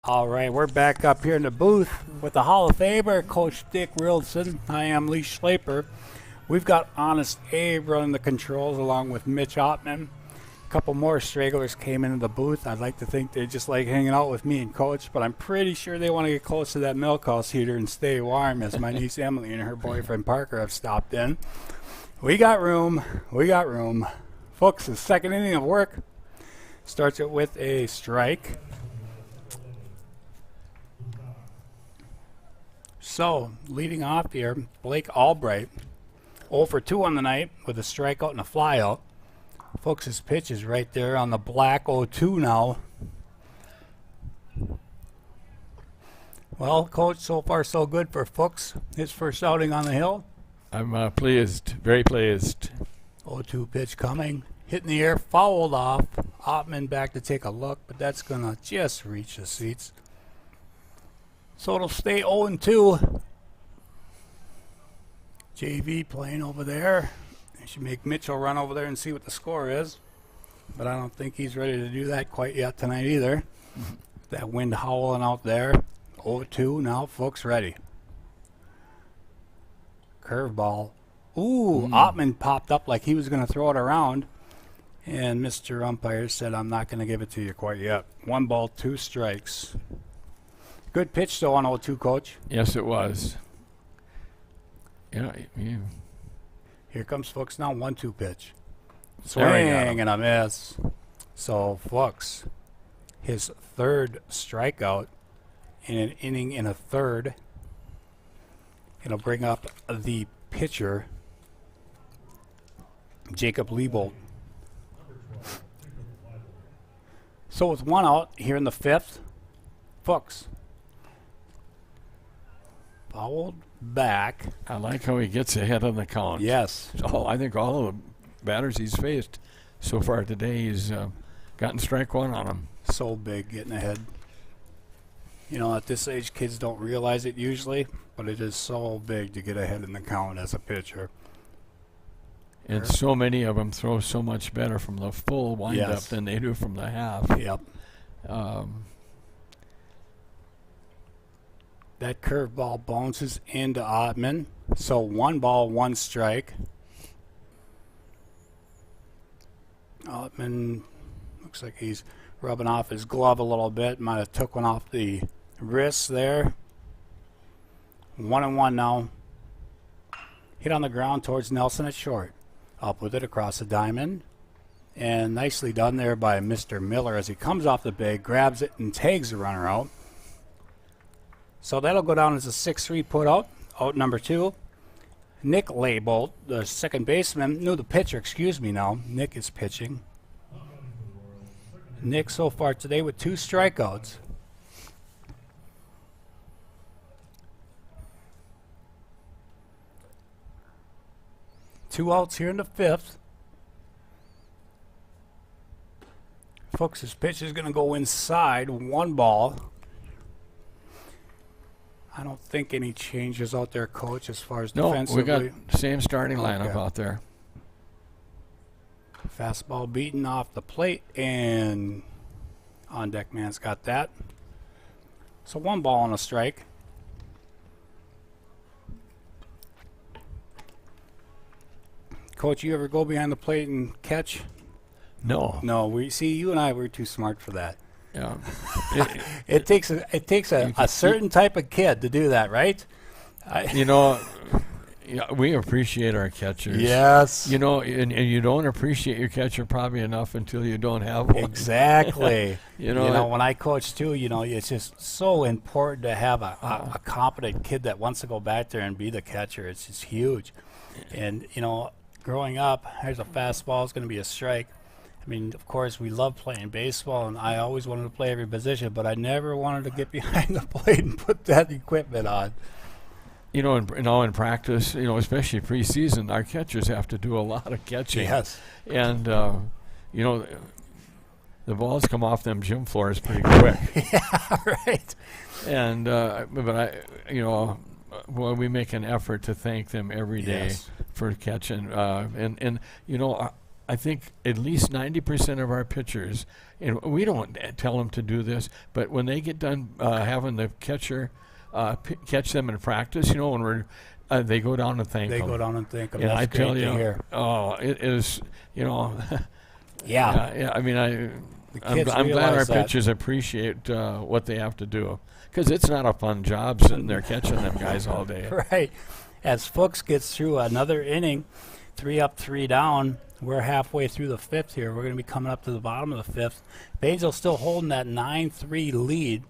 All right, we're back up here in the booth with the Hall of Famer, Coach Dick Wilson. I am Lee Schlaper. We've got Honest Abe running the controls along with Mitch Ottman. A couple more stragglers came into the booth. I'd like to think they just like hanging out with me and Coach, but I'm pretty sure they want to get close to that milk house heater and stay warm as my niece Emily and her boyfriend Parker have stopped in. We got room. We got room. Folks, the second inning of work starts it with a strike. So, leading off here, Blake Albright, 0 for 2 on the night with a strikeout and a flyout. Fuchs' pitch is right there on the black 0-2 now. Well, Coach, so far so good for Fuchs. His first outing on the hill. I'm pleased, very pleased. 0-2 pitch coming. Hit in the air, fouled off. Ottman back to take a look, but that's going to just reach the seats. So it'll stay 0-2. JV playing over there. I should make Mitchell run over there and see what the score is. But I don't think he's ready to do that quite yet tonight either. That wind howling out there. 0-2. Now Fuchs ready. Curveball. Ooh, Ottman popped up like he was going to throw it around. And Mr. Umpire said, I'm not going to give it to you quite yet. 1 ball, 2 strikes. Good pitch, though, on 0-2, Coach. Yes, it was. Yeah. Here comes Fuchs now, 1-2 pitch. Swing and a miss. So Fuchs, his third strikeout in an inning in a third. It'll bring up the pitcher, Jacob Liebold. So with 1 out here in the 5th, Fuchs fouled back. I like how he gets ahead on the count. Yes. I think all of the batters he's faced so far today, he's gotten strike 1 on him. So big getting ahead. You know, at this age, kids don't realize it usually, but it is so big to get ahead in the count as a pitcher. And so many of them throw so much better from the full windup than they do from the half. Yep. That curveball bounces into Ottman. So 1 ball, 1 strike. Ottman looks like he's rubbing off his glove a little bit. Might have took one off the wrist there. 1-1 now. Hit on the ground towards Nelson at short. Up with it across the diamond. And nicely done there by Mr. Miller as he comes off the bag, grabs it, and tags the runner out. So that'll go down as a 6-3 put out. Out number 2. Nick Laybolt, the second baseman, the pitcher, now. Nick is pitching. Nick so far today with 2 strikeouts. Two outs here in the 5th. Fuchs' pitch is going to go inside. 1 ball. I don't think any changes out there, Coach, as far as defensively. No, we got same starting lineup out there. Fastball beaten off the plate, and on deck man's got that. So 1 ball and a strike. Coach, you ever go behind the plate and catch? No. No, you and I, we're too smart for that. Yeah. It takes a certain type of kid to do that, right? We appreciate our catchers. Yes. And you don't appreciate your catcher probably enough until you don't have one. Exactly. When I coach too, it's just so important to have a competent kid that wants to go back there and be the catcher. It's just huge. And, growing up, here's a fastball, it's going to be a strike. I mean, of course, we love playing baseball, and I always wanted to play every position, but I never wanted to get behind the plate and put that equipment on. In practice, especially preseason, our catchers have to do a lot of catching. Yes. And, the balls come off them gym floors pretty quick. Yeah, right. And, we make an effort to thank them every day for catching. I think at least 90% of our pitchers, and we don't tell them to do this, but when they get done having the catcher catch them in practice, when they go down and thank them. They go down and thank them. And That's I tell great to you, hear. It is, Yeah. I mean, I'm glad our pitchers appreciate what they have to do, because it's not a fun job sitting there catching them guys all day. Right. As Fuchs gets through another inning, 3 up, 3 down. We're halfway through the 5th here. We're going to be coming up to the bottom of the 5th. Paynesville still holding that 9-3 lead.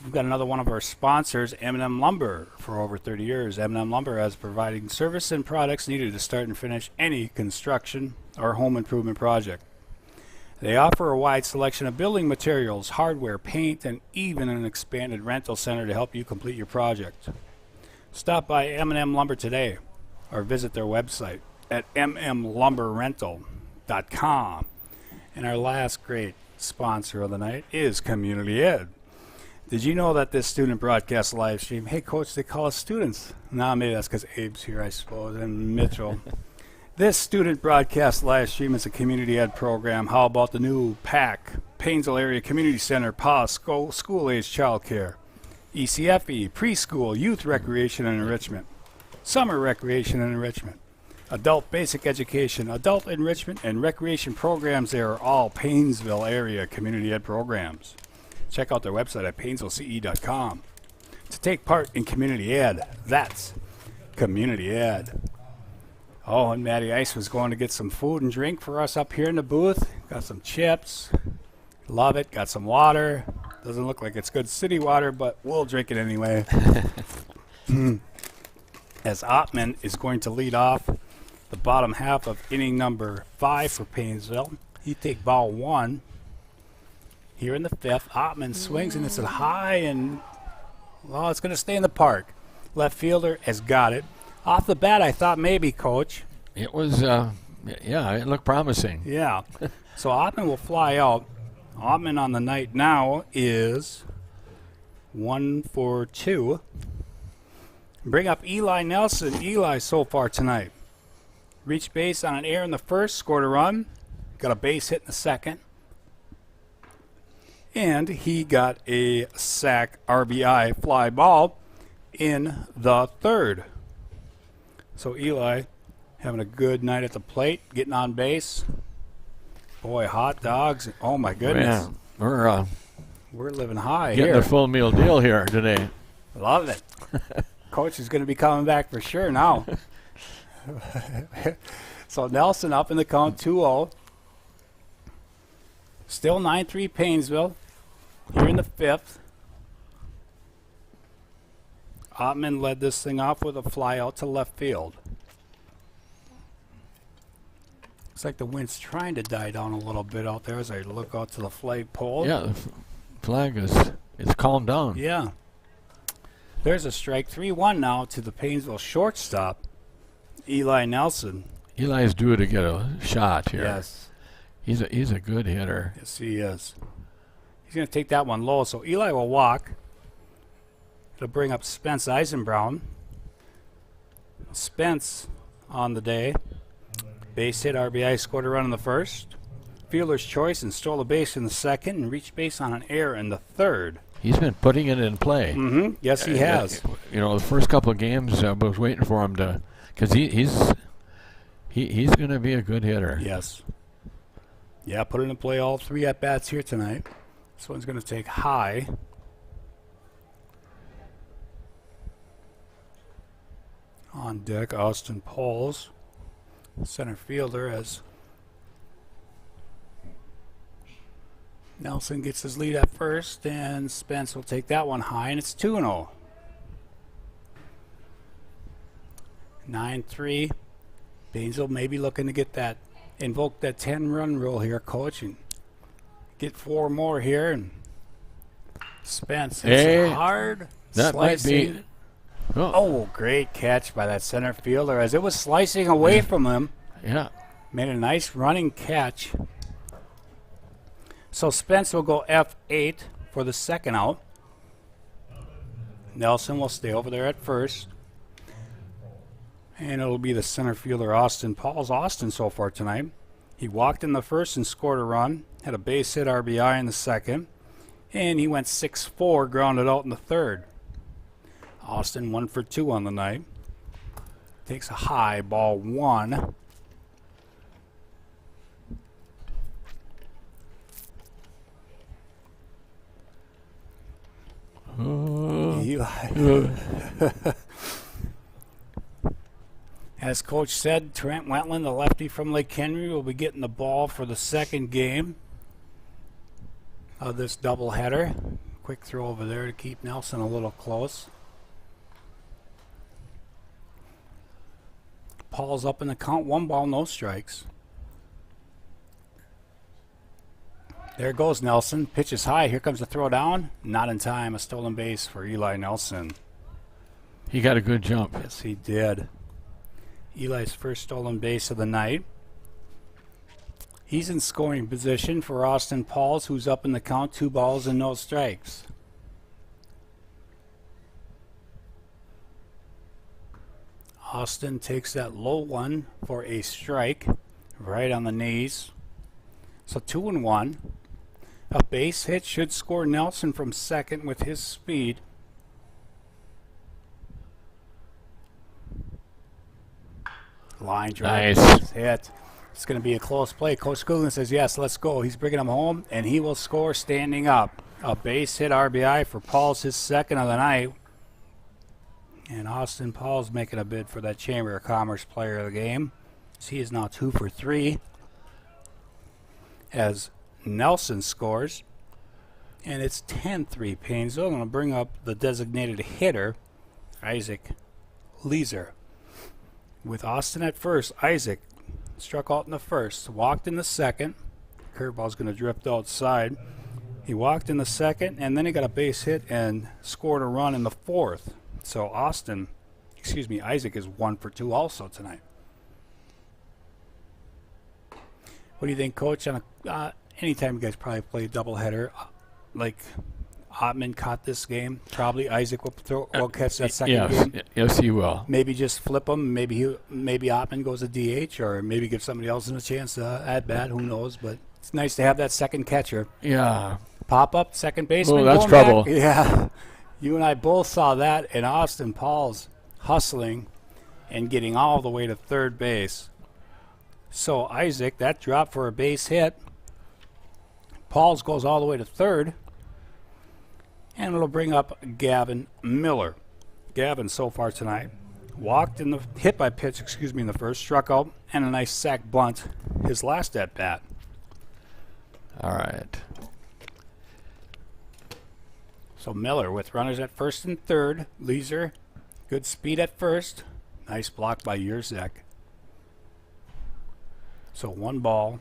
We've got another one of our sponsors, M&M Lumber, for over 30 years. M&M Lumber has providing service and products needed to start and finish any construction or home improvement project. They offer a wide selection of building materials, hardware, paint, and even an expanded rental center to help you complete your project. Stop by M&M Lumber today or visit their website at mmlumberrental.com. And our last great sponsor of the night is Community Ed. Did you know that this student broadcast live stream, hey, Coach, they call us students. No, maybe that's because Abe's here, I suppose, and Mitchell. This student broadcast live stream is a Community Ed program. How about the new PAC, Paynesville Area Community Center, PAS, school-age childcare, ECFE, preschool, youth recreation and enrichment, summer recreation and enrichment, adult basic education, adult enrichment, and recreation programs. They are all Paynesville area community ed programs. Check out their website at paynesvillece.com. To take part in community ed, that's community ed. Oh, and Matty Ice was going to get some food and drink for us up here in the booth. Got some chips. Love it. Got some water. Doesn't look like it's good city water, but we'll drink it anyway. As Ottman is going to lead off the bottom half of inning number 5 for Paynesville. He take ball 1 here in the 5th. Ottman swings, and it's a high, and, well, it's going to stay in the park. Left fielder has got it. Off the bat, I thought maybe, Coach. It was, it looked promising. Yeah. So Ottman will fly out. Ottman on the night now is 1 for 2. Bring up Eli Nelson. Eli so far tonight. Reached base on an error in the first, scored a run, got a base hit in the second, and he got a sac RBI fly ball in the third. So Eli having a good night at the plate, getting on base. Boy, hot dogs. Oh, my goodness. Yeah, we're living high getting here. a full meal deal here today. Love it. Coach is going to be coming back for sure now. So Nelson up in the count, 2-0. Still 9-3 Paynesville. Here in the fifth. Ottman led this thing off with a fly out to left field. Looks like the wind's trying to die down a little bit out there as I look out to the flag pole. Yeah, the flag it's calmed down. Yeah. There's a strike. 3-1 now to the Paynesville shortstop, Eli Nelson. Eli's due to get a shot here. Yes. He's a good hitter. Yes, he is. He's going to take that one low, so Eli will walk. It'll bring up Spence Eisenbrown. Spence on the day. Base hit, RBI, scored a run in the first. Fielder's choice and stole a base in the second and reached base on an error in the third. He's been putting it in play. Mm-hmm. Yes, he has. You know, the first couple of games, I was waiting for him to, because he's going to be a good hitter. Yes. Yeah, put it in play all 3 at-bats here tonight. This one's going to take high. On deck, Austin Pauls, center fielder, as Nelson gets his lead at first, and Spence will take that one high, and it's 2-0. 9-3. Paynesville maybe looking to get that, invoke that 10-run rule here, Coach, and get 4 more here. And Spence hits hard. That slicing. might be. Oh, great catch by that center fielder as it was slicing away from him. Yeah. Made a nice running catch. So Spence will go F8 for the second out. Nelson will stay over there at first. And it'll be the center fielder, Austin Pauls. Austin so far tonight. He walked in the first and scored a run. Had a base hit RBI in the second. And he went 6-4, grounded out in the third. Austin 1 for 2 on the night. Takes a high, ball 1. Eli. As Coach said, Trent Wentland, the lefty from Lake Henry, will be getting the ball for the second game of this doubleheader. Quick throw over there to keep Nelson a little close. Paul's up in the count, 1 ball, no strikes. There goes Nelson. Pitch is high. Here comes the throw down. Not in time. A stolen base for Eli Nelson. He got a good jump. Yes, he did. Eli's first stolen base of the night. He's in scoring position for Austin Pauls, who's up in the count, 2 balls and no strikes. Austin takes that low one for a strike, right on the knees. So 2-1. A base hit should score Nelson from second with his speed. Line drive. Nice. Hit. It's going to be a close play. Coach Coogan says, yes, let's go. He's bringing him home, and he will score standing up. A base hit RBI for Pauls, his second of the night. And Austin Pauls making a bid for that Chamber of Commerce player of the game. He is now 2 for 3. As Nelson scores. And it's 10-3 Paynesville. I'm going to bring up the designated hitter, Isaac Leeser. With Austin at first, Isaac struck out in the first, walked in the second. Curveball's going to drift outside. He walked in the second, and then he got a base hit and scored a run in the fourth. So Isaac is 1 for 2 also tonight. What do you think, Coach? On anytime you guys probably play a doubleheader, like Ottman caught this game. Probably Isaac will catch that second game. Yes, he will. Maybe just flip him. Maybe Ottman goes to DH, or maybe give somebody else a chance at bat. Who knows? But it's nice to have that second catcher. Yeah. Pop up, second baseman. Oh, that's going trouble. Back. Yeah. You and I both saw that, and Austin Paul's hustling and getting all the way to third base. So Isaac, that drop for a base hit. Pauls goes all the way to third. And it'll bring up Gavin Miller. Gavin so far tonight hit by pitch, in the first, struck out, and a nice sac bunt his last at bat. All right. So Miller with runners at first and third. Leeser, good speed at first. Nice block by Yurzek. So 1 ball.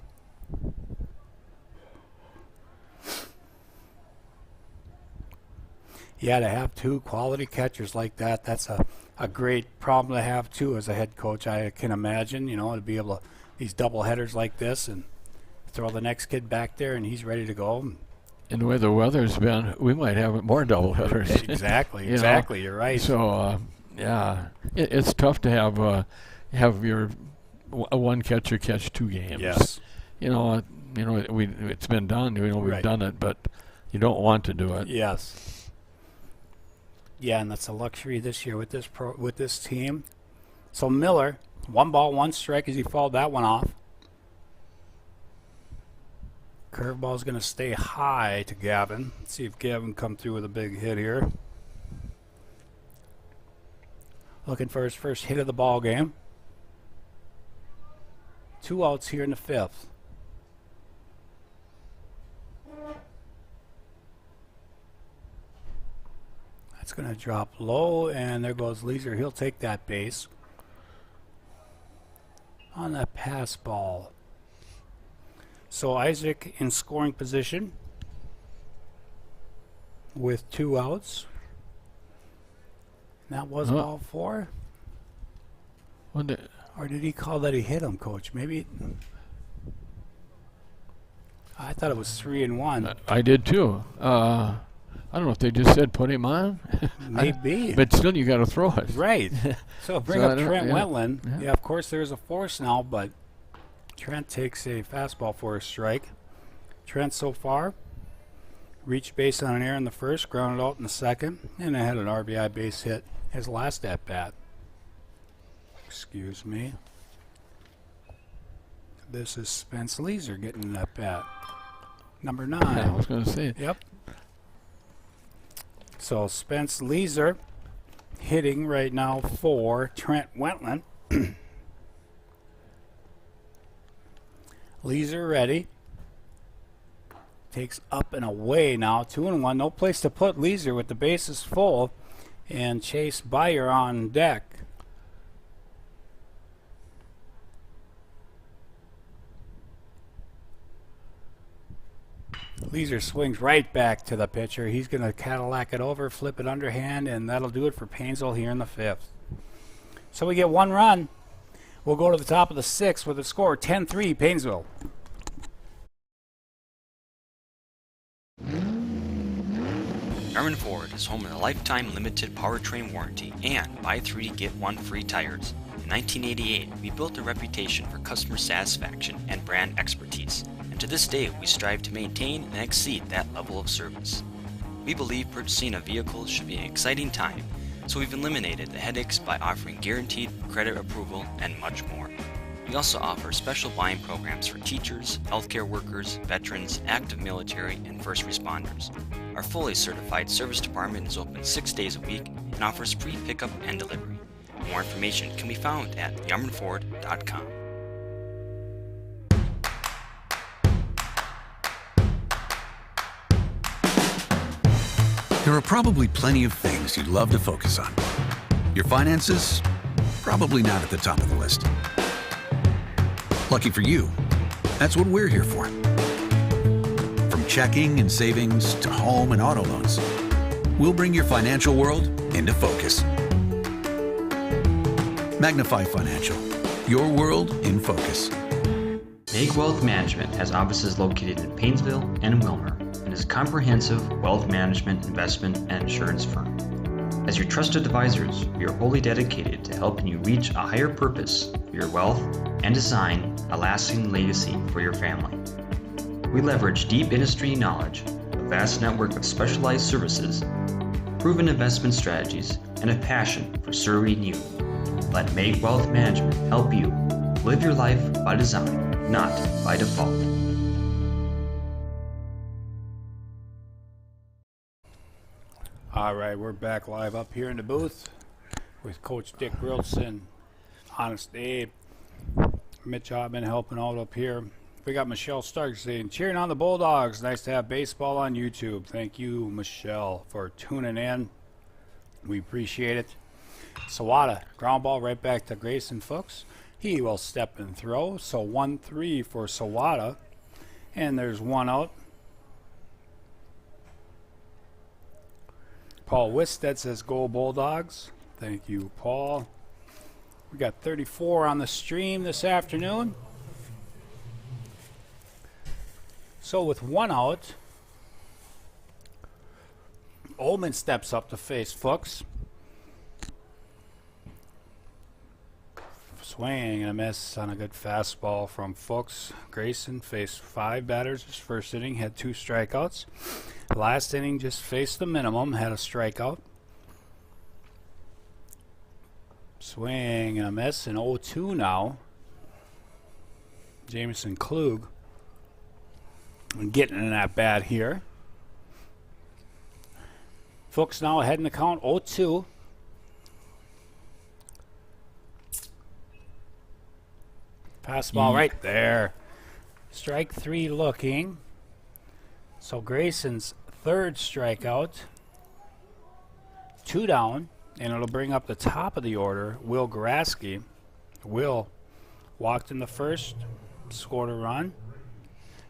Yeah, to have 2 quality catchers like that, that's a great problem to have, too, as a head coach. I can imagine, to be able to, these double headers like this, and throw the next kid back there, and he's ready to go. And the way the weather's been, we might have more double headers. Exactly, you're right. So, it's tough to have your one catcher catch 2 games. Yes. It's been done. We've Right. done it, but you don't want to do it. Yes. Yeah, and that's a luxury this year with this team. So Miller, 1 ball, 1 strike as he fouled that one off. Curveball's going to stay high to Gavin. Let's see if Gavin come through with a big hit here. Looking for his first hit of the ball game. 2 outs here in the 5th. That's going to drop low, and there goes Leeser. He'll take that base on that pass ball. So Isaac in scoring position with 2 outs. That was ball 4. Or did he call that he hit him, Coach? Maybe. I thought it was 3-1. I did too. I don't know if they just said put him on. Maybe. But still, you got to throw it. Right. So bring So up Trent Wetland. Yeah. Yeah, of course there's a force now, but Trent takes a fastball for a strike. Trent so far reached base on an error in the first, grounded out in the second, and then had an RBI base hit his last at bat. Excuse me. This is Spence Leeser getting an at bat. Number 9. I was going to say. Yep. So Spence Leeser hitting right now for Trent Wetland. Leeser ready. Takes up and away now. 2-1. No place to put Leeser with the bases full. And Chase Beyer on deck. Leeser swings right back to the pitcher. He's going to Cadillac it over, flip it underhand, and that'll do it for Paynesville here in the 5th. So we get 1 run. We'll go to the top of the 6th with a score 10-3 Paynesville. Yarmouth Ford is home of the lifetime limited powertrain warranty and buy 3 get 1 free tires. In 1988, we built a reputation for customer satisfaction and brand expertise, and to this day we strive to maintain and exceed that level of service. We believe purchasing a vehicle should be an exciting time, so we've eliminated the headaches by offering guaranteed credit approval and much more. We also offer special buying programs for teachers, healthcare workers, veterans, active military, and first responders. Our fully certified service department is open 6 days a week and offers free pickup and delivery. More information can be found at yarmouthford.com. There are probably plenty of things you'd love to focus on. Your finances? Probably not at the top of the list. Lucky for you, that's what we're here for. From checking and savings to home and auto loans, we'll bring your financial world into focus. Magnify Financial, your world in focus. Make Wealth Management has offices located in Paynesville and Wilmer, and and is a comprehensive wealth management, investment, and insurance firm. As your trusted advisors, we are wholly dedicated to helping you reach a higher purpose for your wealth and design a lasting legacy for your family. We leverage deep industry knowledge, a vast network of specialized services, proven investment strategies, and a passion for serving you. Let Make Wealth Management help you live your life by design, not by default. All right, we're back live up here in the booth with Coach Dick Wilson, Honest Abe, Mitch Hotman helping out up here. We got Michelle Starks saying, cheering on the Bulldogs. Nice to have baseball on YouTube. Thank you, Michelle, for tuning in. We appreciate it. Sawada, ground ball right back to Grayson Fuchs. He will step and throw. So 1-3 for Sawada. And there's one out. Paul Wisted says, go Bulldogs. Thank you, Paul. We got 34 on the stream this afternoon. So with one out, Ullman steps up to face Fuchs. Swing and a miss on a good fastball from Fuchs. Grayson faced 5 batters his first inning, had 2 strikeouts. Last inning just faced the minimum, had a strikeout. Swing and a miss, and 0-2 now. Jamison Klug getting in that bat here. Fuchs now ahead in the count, 0-2. Fastball right there. Strike 3 looking. So Grayson's 3rd strikeout. 2 down, and it'll bring up the top of the order, Will Garaski. Will walked in the first, scored a run,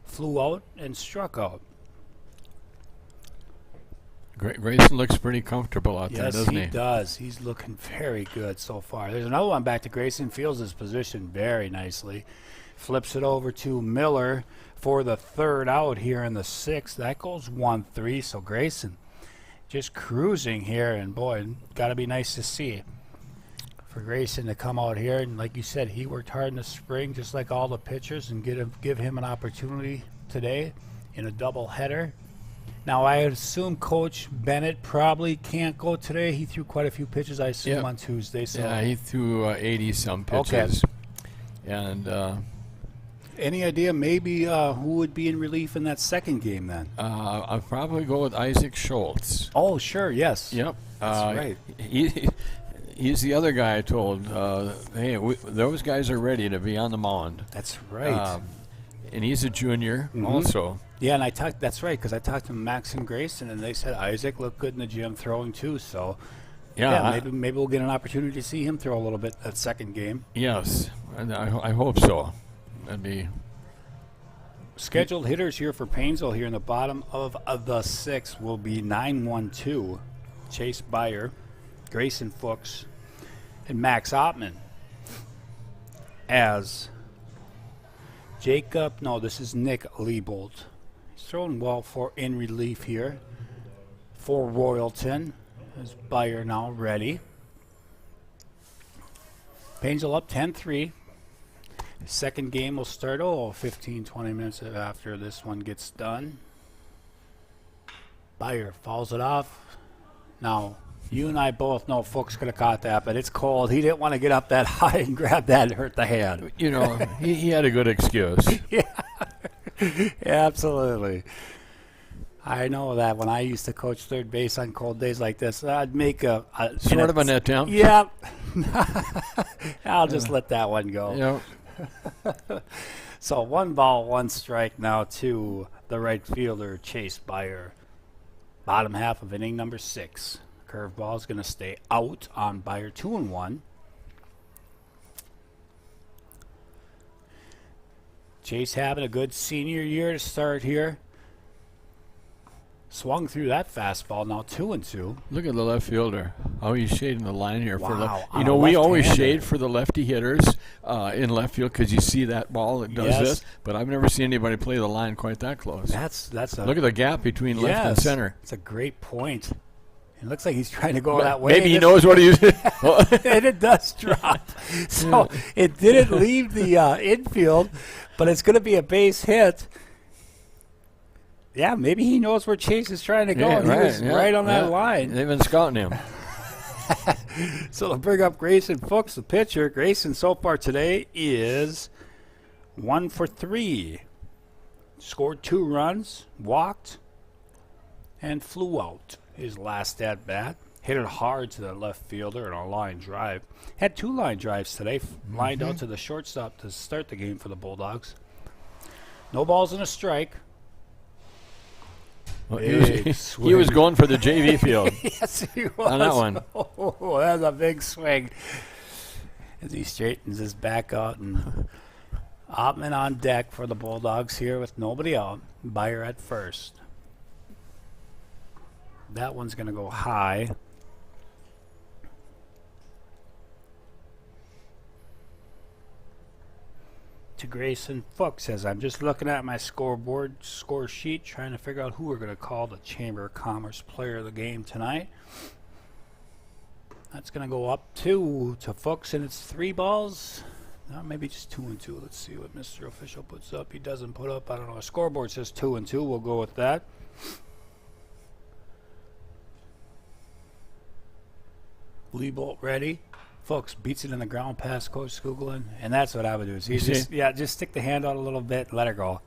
flew out, and struck out. Grayson looks pretty comfortable out there, doesn't he? Yes, he does. He's looking very good so far. There's another one back to Grayson. Feels his position very nicely. Flips it over to Miller for the 3rd out here in the 6th. That goes 1-3. So Grayson just cruising here. And, boy, got to be nice to see for Grayson to come out here. And, like you said, he worked hard in the spring just like all the pitchers and give him an opportunity today in a doubleheader. Now, I assume Coach Bennett probably can't go today. He threw quite a few pitches, I assume, on Tuesday. So. Yeah, he threw 80-some pitches. Okay. And any idea maybe who would be in relief in that second game then? I'll probably go with Isaac Schultz. Oh, sure, yes. Yep. That's right. He's the other guy I told, hey, those guys are ready to be on the mound. That's right. And he's a junior also. Yeah, and that's right, because I talked to Max and Grayson, and they said Isaac looked good in the gym throwing too. So, maybe we'll get an opportunity to see him throw a little bit that second game. Yes, and I hope so. That'd be scheduled hitters here for Paynesville here in the bottom of the 6th will be 9-1-2, Chase Beyer, Grayson Fuchs, and Max Ottman. As this is Nick Liebold. He's throwing well in relief here for Royalton. As Beyer now ready. Paynesville up 10-3. Second game will start 15-20 minutes after this one gets done. Beyer fouls it off. Now, you and I both know Fuchs could have caught that, but it's cold. He didn't want to get up that high and grab that and hurt the hand. You know, he had a good excuse. Yeah, absolutely. I know that when I used to coach third base on cold days like this, I'd make a sort of an attempt. Yeah. I'll just let that one go. Yep. So 1 ball, 1 strike now to the right fielder, Chase Beyer. Bottom half of inning number 6. Curveball is going to stay out on Beyer, 2-1. Chase having a good senior year to start here. swung through that fastball. Now 2-2. Look at the left fielder. How he's shading the line here. Wow, You know, we always left-hander. shade for the lefty hitters in left field because you see that ball that does this. But I've never seen anybody play the line quite that close. That's a Look at the gap between left and center. It's a great point. It looks like he's trying to go that way. Maybe he knows what he's. And it does drop. So it didn't leave the infield, but it's going to be a base hit. Yeah, maybe he knows where Chase is trying to go. And he was right on that line. They've been scouting him. So they'll bring up Grayson Fuchs, the pitcher. Grayson so far today is 1 for 3. Scored 2 runs, walked, and flew out his last at bat. Hit it hard to the left fielder in a line drive. Had 2 line drives today. Lined out to the shortstop to start the game for the Bulldogs. No balls and a strike. Well, he was going for the JV field. Yes, he was. On that one. Oh, that was a big swing. As he straightens his back out, and Ottman on deck for the Bulldogs here with nobody out. Byer at first. That one's going to go high. To Grayson Fuchs, as I'm just looking at my score sheet, trying to figure out who we're going to call the Chamber of Commerce player of the game tonight. That's going to go up to Fuchs, and it's 3 balls. Maybe just 2-2. Let's see what Mr. Official puts up. He doesn't put up, I don't know. A scoreboard says 2-2. We'll go with that. Liebolt ready. Fuchs beats it in the ground past Coach Skugelin, and that's what I would do. Is just stick the hand out a little bit, and let her go.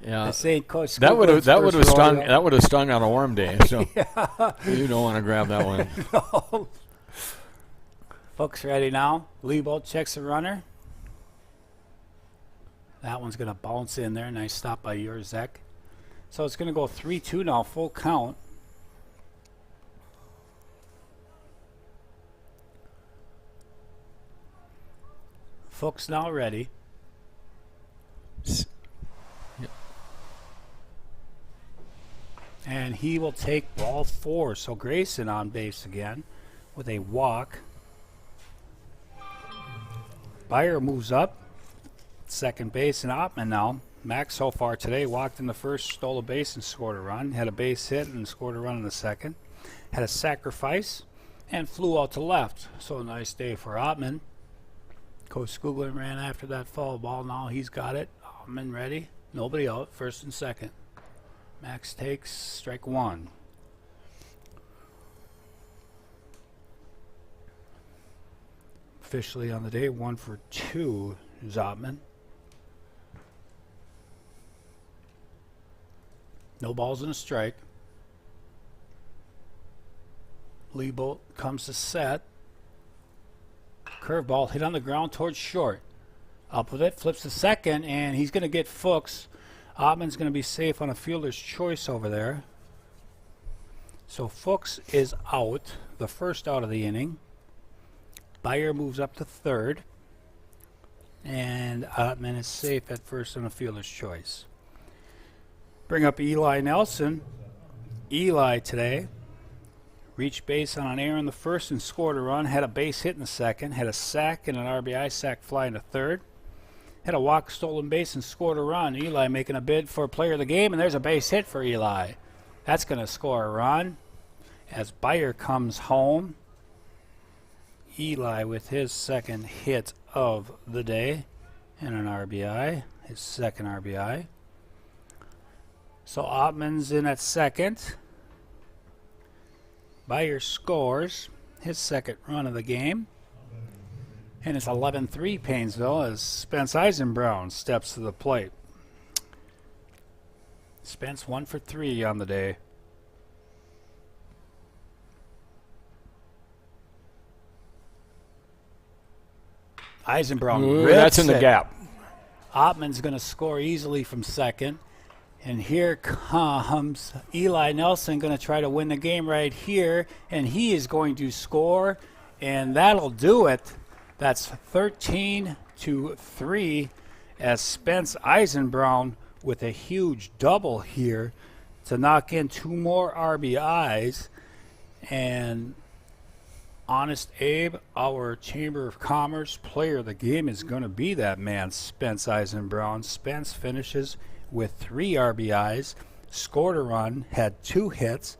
Yeah, this ain't Coach that would have stung. rodeo. That would have stung on a warm day. So you don't want to grab that one. No. Fuchs ready now. Liebolt checks the runner. That one's going to bounce in there. Nice stop by Yurzek. So it's going to go 3-2 now, full count. Fuchs now ready. And he will take ball 4. So Grayson on base again with a walk. Byer moves up. Second base, and Ottman now. Max so far today walked in the first, stole a base and scored a run. Had a base hit and scored a run in the second. Had a sacrifice and flew out to left. So a nice day for Ottman. Coach Skugelin ran after that foul ball. Now he's got it. Ottman ready. Nobody out. First and second. Max takes strike 1. Officially on the day, 1 for 2 is Ottman. No balls and a strike. Liebolt comes to set. Curveball hit on the ground towards short. Up with it, flips to second, and he's going to get Fuchs. Ottman's going to be safe on a fielder's choice over there. So Fuchs is out, the first out of the inning. Byer moves up to third. And Ottman is safe at first on a fielder's choice. Bring up Eli Nelson. Eli today reached base on an error in the first and scored a run. Had a base hit in the second. Had a sack and an RBI sack fly in the third. Had a walk, stolen base, and scored a run. Eli making a bid for player of the game, and there's a base hit for Eli. That's going to score a run as Byer comes home. Eli with his second hit of the day and an RBI, his second RBI. So Ottman's in at second. Byer scores his second run of the game. And it's 11-3 Paynesville as Spence Eisenbrown steps to the plate. Spence 1 for 3 on the day. Eisenbrown rips that's in the it. gap. Ottman's going to score easily from second. And here comes Eli Nelson going to try to win the game right here. And he is going to score. And that'll do it. That's 13-3 as Spence Eisenbrown with a huge double here to knock in 2 more RBIs. And Honest Abe, our Chamber of Commerce player of the game, is going to be that man, Spence Eisenbrown. Spence finishes with 3 RBIs, scored a run, had 2 hits,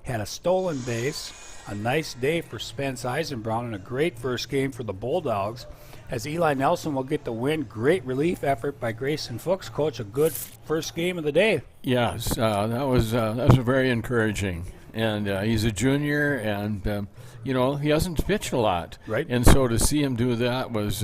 had a stolen base. A nice day for Spence Eisenbrown and a great first game for the Bulldogs, as Eli Nelson will get the win. Great relief effort by Grayson Fuchs. Coach, a good first game of the day. Yes, that was very encouraging. And he's a junior, and he hasn't pitched a lot, right? And so to see him do that was,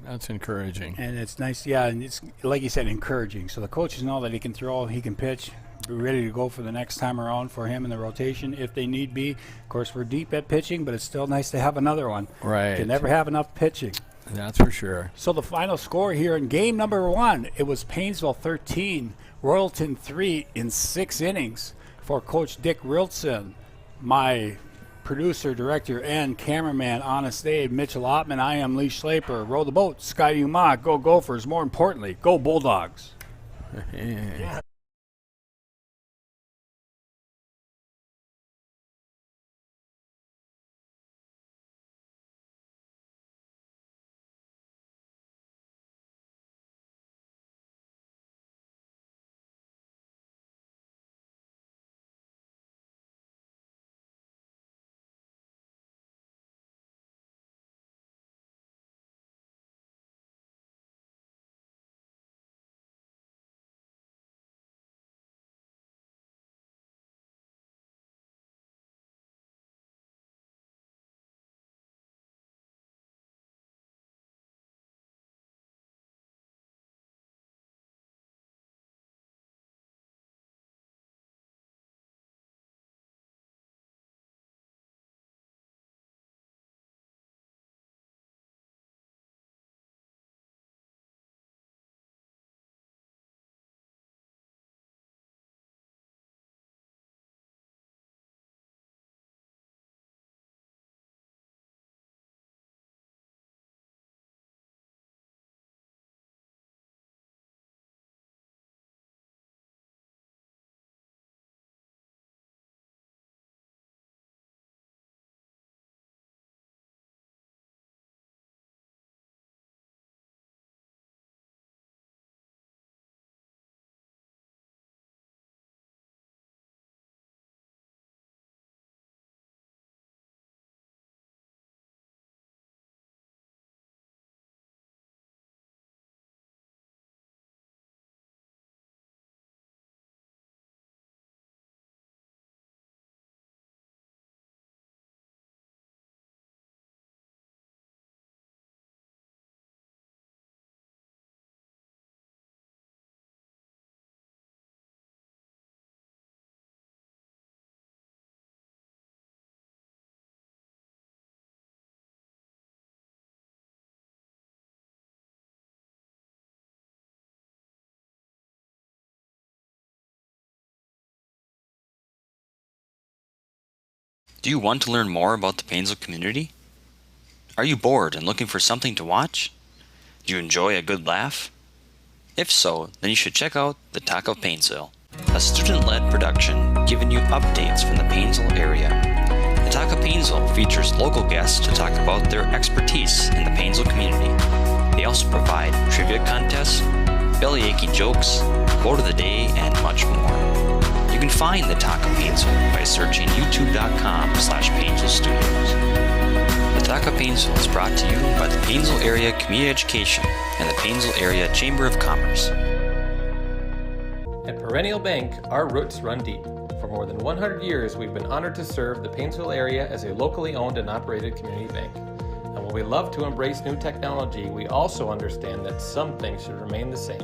that's encouraging. And it's nice, yeah, and it's like you said, encouraging. So the coaches know that he can throw, he can pitch. Be ready to go for the next time around for him in the rotation if they need be. Of course, we're deep at pitching, but it's still nice to have another one. Right. You can never have enough pitching. That's for sure. So the final score here in game number 1, it was Paynesville 13, Royalton 3 in 6 innings for Coach Dick Rilson. My producer, director, and cameraman, Honest Abe, Mitchell Ottman. I am Lee Schlaper. Row the boat, Sky Umah. Go Gophers. More importantly, go Bulldogs. Yeah. Do you want to learn more about the Paynesville community? Are you bored and looking for something to watch? Do you enjoy a good laugh? If so, then you should check out The Talk of Paynesville, a student-led production giving you updates from the Paynesville area. The Talk of Paynesville features local guests to talk about their expertise in the Paynesville community. They also provide trivia contests, belly-aching jokes, quote of the day, and much more. You can find The Talk of Paynesville by searching youtube.com/Paynesville Studios. The Talk of Paynesville is brought to you by the Paynesville Area Community Education and the Paynesville Area Chamber of Commerce. At Perennial Bank, our roots run deep. For more than 100 years, we've been honored to serve the Paynesville area as a locally owned and operated community bank. And while we love to embrace new technology, we also understand that some things should remain the same.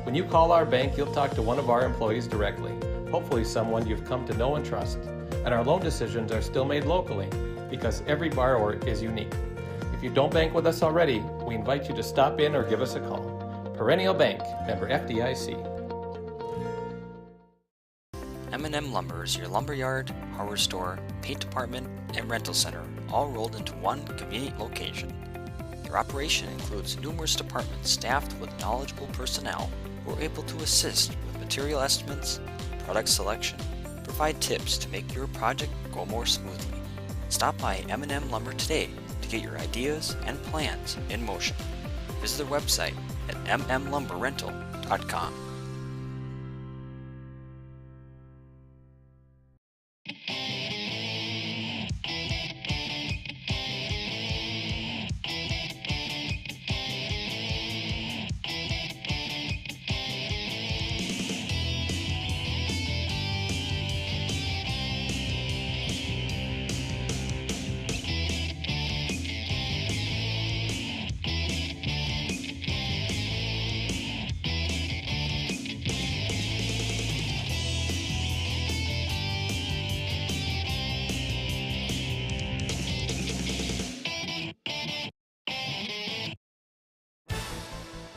When you call our bank, you'll talk to one of our employees directly, hopefully someone you've come to know and trust. And our loan decisions are still made locally because every borrower is unique. If you don't bank with us already, we invite you to stop in or give us a call. Perennial Bank, member FDIC. M&M Lumber is your lumberyard, hardware store, paint department, and rental center, all rolled into one convenient location. Their operation includes numerous departments staffed with knowledgeable personnel who are able to assist with material estimates, product selection, provide tips to make your project go more smoothly. Stop by M&M Lumber today to get your ideas and plans in motion. Visit their website at mmlumberrental.com.